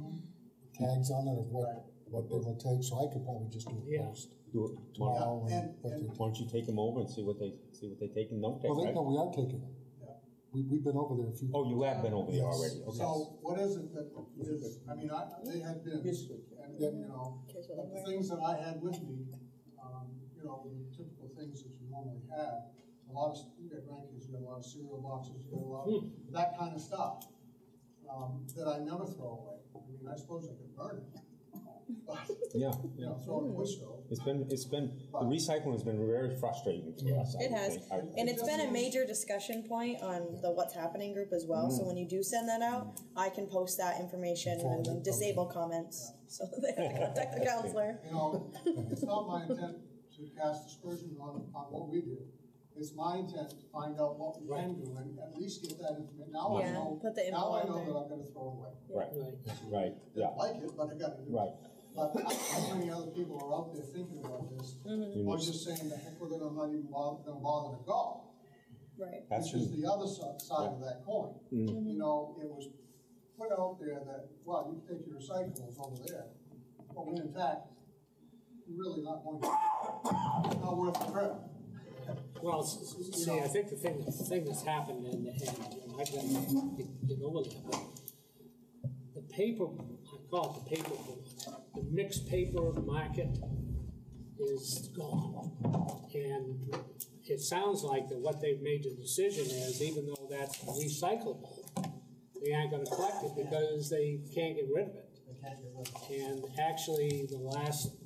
S6: tags on it of what what they will take, so I could probably just do a post.
S1: Do it tomorrow. Why don't you take them over and see what they take and don't take,
S6: Well,
S1: right?
S6: no, we are taking them. We've been over there a few times.
S1: Oh, you have been over there already, okay.
S14: So what is it that is, I mean, they had bins, and, you know, but the things that I had with me, you know, the typical things that you normally have, a lot of, you got grandkids, you got a lot of cereal boxes, you got a lot of that kind of stuff, that I never throw away. I mean, I suppose I could burn it. But,
S1: Yeah.
S14: you know, throw it in the wood stove.
S1: The recycling has been very frustrating to us.
S12: It has, and it's been a major discussion point on the What's Happening group as well, so when you do send that out, I can post that information and disable comments, so they have to contact the counselor.
S14: You know, it's not my intent to cast aspersion on what we did. It's my intent to find out what we can do and at least get that information. Now I know,
S12: put the info
S14: now I
S12: out
S14: know
S12: there.
S14: that I'm gonna throw it away.
S1: Right, yeah.
S14: Didn't like it, but I gotta do it.
S1: Right.
S14: But how many other people are out there thinking about this? Or just saying, the heck with it, I'm not even gonna bother to go.
S12: Right.
S14: Which is the other side of that coin. You know, it was put out there that, well, you can take your recyclables over there. But when in fact, you're really not going to, it's not worth the trip.
S11: Well, see, I think the thing that's happened, and I've got to get over that, but the paper, I call it the paper board, the mixed paper market is gone. And it sounds like that what they've made the decision is, even though that's recyclable, they aren't gonna collect it because they can't get rid of it. And actually, the last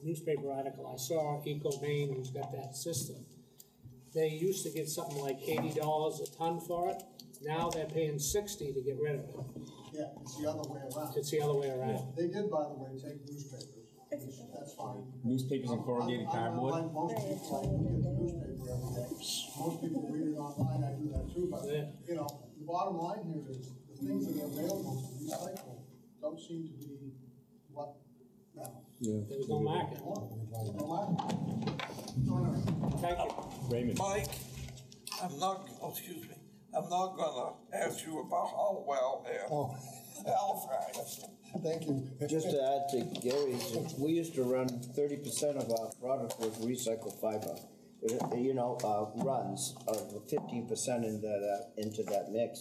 S11: newspaper article I saw, Eco Maine, who's got that system, they used to get something like $80 a ton for it. Now they're paying $60 to get rid of it.
S14: Yeah, it's the other way around.
S11: It's the other way around.
S14: They did, by the way, take newspapers, which, that's fine.
S1: Newspapers and corrugated cardboard?
S14: Unlike most people, I don't get the newspaper every day. Most people read it online, I do that too, but, you know, the bottom line here is, the things that are available to recycle don't seem to be what, now.
S1: Yeah.
S11: There's no market. Thank you.
S1: Raymond.
S3: Mike, I'm not gonna ask you about Hallwell and Halifax.
S6: Thank you.
S5: Just to add to Gary's, we used to run 30% of our product was recycled fiber. You know, runs of 15% into that mix.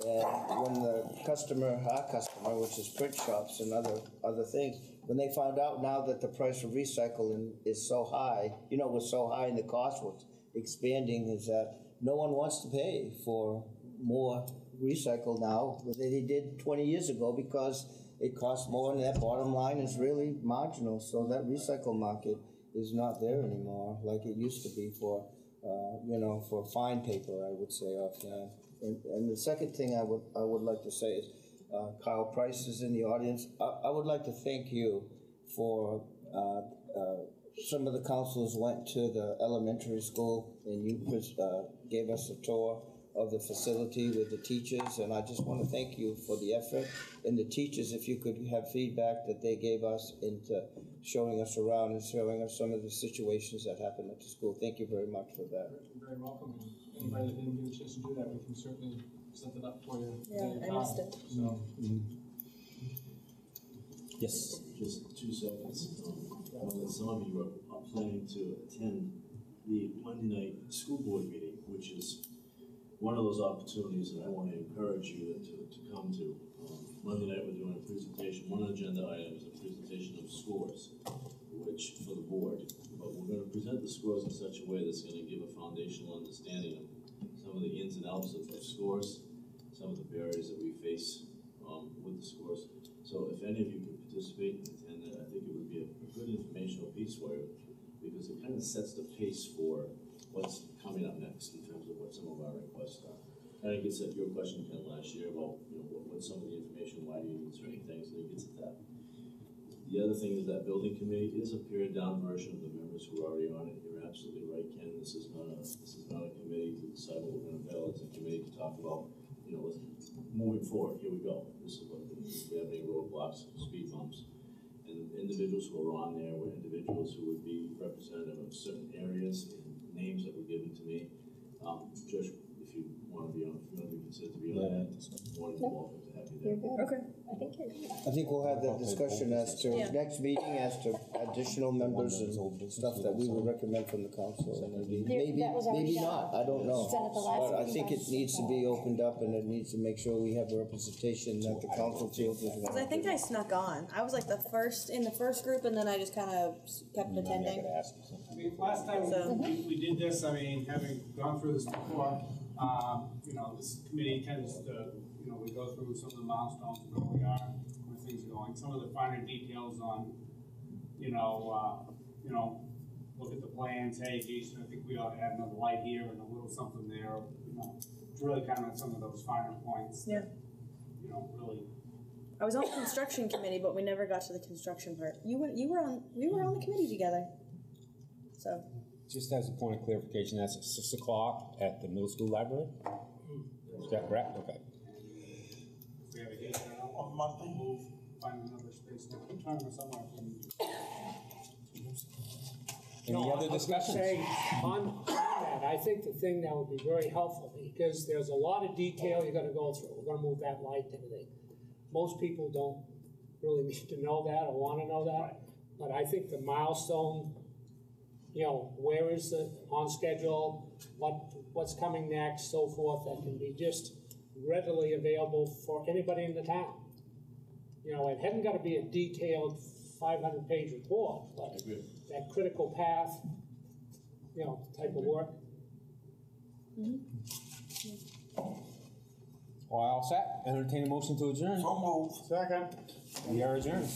S5: And when the customer, our customer, which is print shops and other things, when they found out now that the price of recycling is so high, you know, was so high and the cost was expanding, is that no one wants to pay for more recycle now than they did 20 years ago because it costs more and that bottom line is really marginal. So that recycle market is not there anymore like it used to be for, you know, for fine paper, I would say offhand. And the second thing I would like to say is, Kyle Price is in the audience. I would like to thank you for some of the counselors went to the elementary school and you gave us a tour of the facility with the teachers, and I just want to thank you for the effort. And the teachers, if you could have feedback that they gave us into showing us around and showing us some of the situations that happened at the school. Thank you very much for that.
S17: You're very welcome. Anybody that didn't get a chance to do that, we can certainly set it up for you.
S12: Yeah, I missed it.
S17: So.
S1: Yes.
S16: Just 2 seconds. I know that some of you are planning to attend the Monday night school board meeting, which is one of those opportunities that I want to encourage you to come to. Monday night we're doing a presentation. One agenda item is a presentation of scores, which for the board. But we're going to present the scores in such a way that's going to give a foundational understanding of some of the ins and outs of scores, some of the barriers that we face with the scores. So if any of you could participate and attend that, I think it would be a good informational piece for you, because it kind of sets the pace for what's coming up next in terms of what some of our requests are. Kind of gets at your question kind of last year about, you know, what's some of the information, why do you need certain things, and it gets at that. The other thing is that building committee is a pared down version of the members who are already on it. You're absolutely right, Ken. This is not a committee to decide what we're going to build. It's a committee to talk about, you know, moving forward. Here we go. This is what we have any roadblocks, speed bumps, and individuals who are on there were individuals who would be representative of certain areas and names that were given to me. Josh, if you want to be on, if you want to be considered to be on that, more than welcome to have you
S2: You're good.
S12: Okay.
S2: I think you're good.
S5: I think we'll have that discussion as to,
S2: Yeah.
S5: next meeting, as to additional members and stuff that we would recommend from the council. And maybe,
S2: That was already
S5: maybe
S2: done.
S5: not, I don't know.
S2: Said at the last
S5: But I
S2: meeting.
S5: think it needs to be opened up, and it needs to make sure we have representation that the council feels is
S12: Because I think I snuck on. I was like in the first group, and then I just kind of kept attending.
S17: I mean, last time
S12: So-
S17: we did this, I mean, having gone through this before, you know, this committee tends to, you know, we go through some of the milestones, where we are, where things are going, some of the finer details on, you know, look at the plans, hey, Jason, I think we ought to add another light here and a little something there, you know, it's really kind of some of those finer points.
S12: Yeah.
S17: That, you know, really.
S12: I was on the construction committee, but we never got to the construction part. We were on the committee together. So.
S1: Just as a point of clarification, that's at 6 o'clock at the middle school library? Is that correct? Okay.
S17: If we have a date on Monday, move, find another space now, turn or somewhere if we need to.
S1: Any other
S11: I was gonna
S1: discussions?
S11: say, on that, I think the thing that would be very helpful, because there's a lot of detail you're gonna go through. We're gonna move that light and everything. Most people don't really need to know that or wanna know that, but I think the milestone, you know, where is it on schedule, what's coming next, so forth, that can be just readily available for anybody in the town. You know, it hadn't gotta be a detailed 500-page report, but that critical path, you know, type of work.
S1: All set? Entertain a motion to adjourn.
S3: So moved.
S17: Second.
S1: We are adjourned.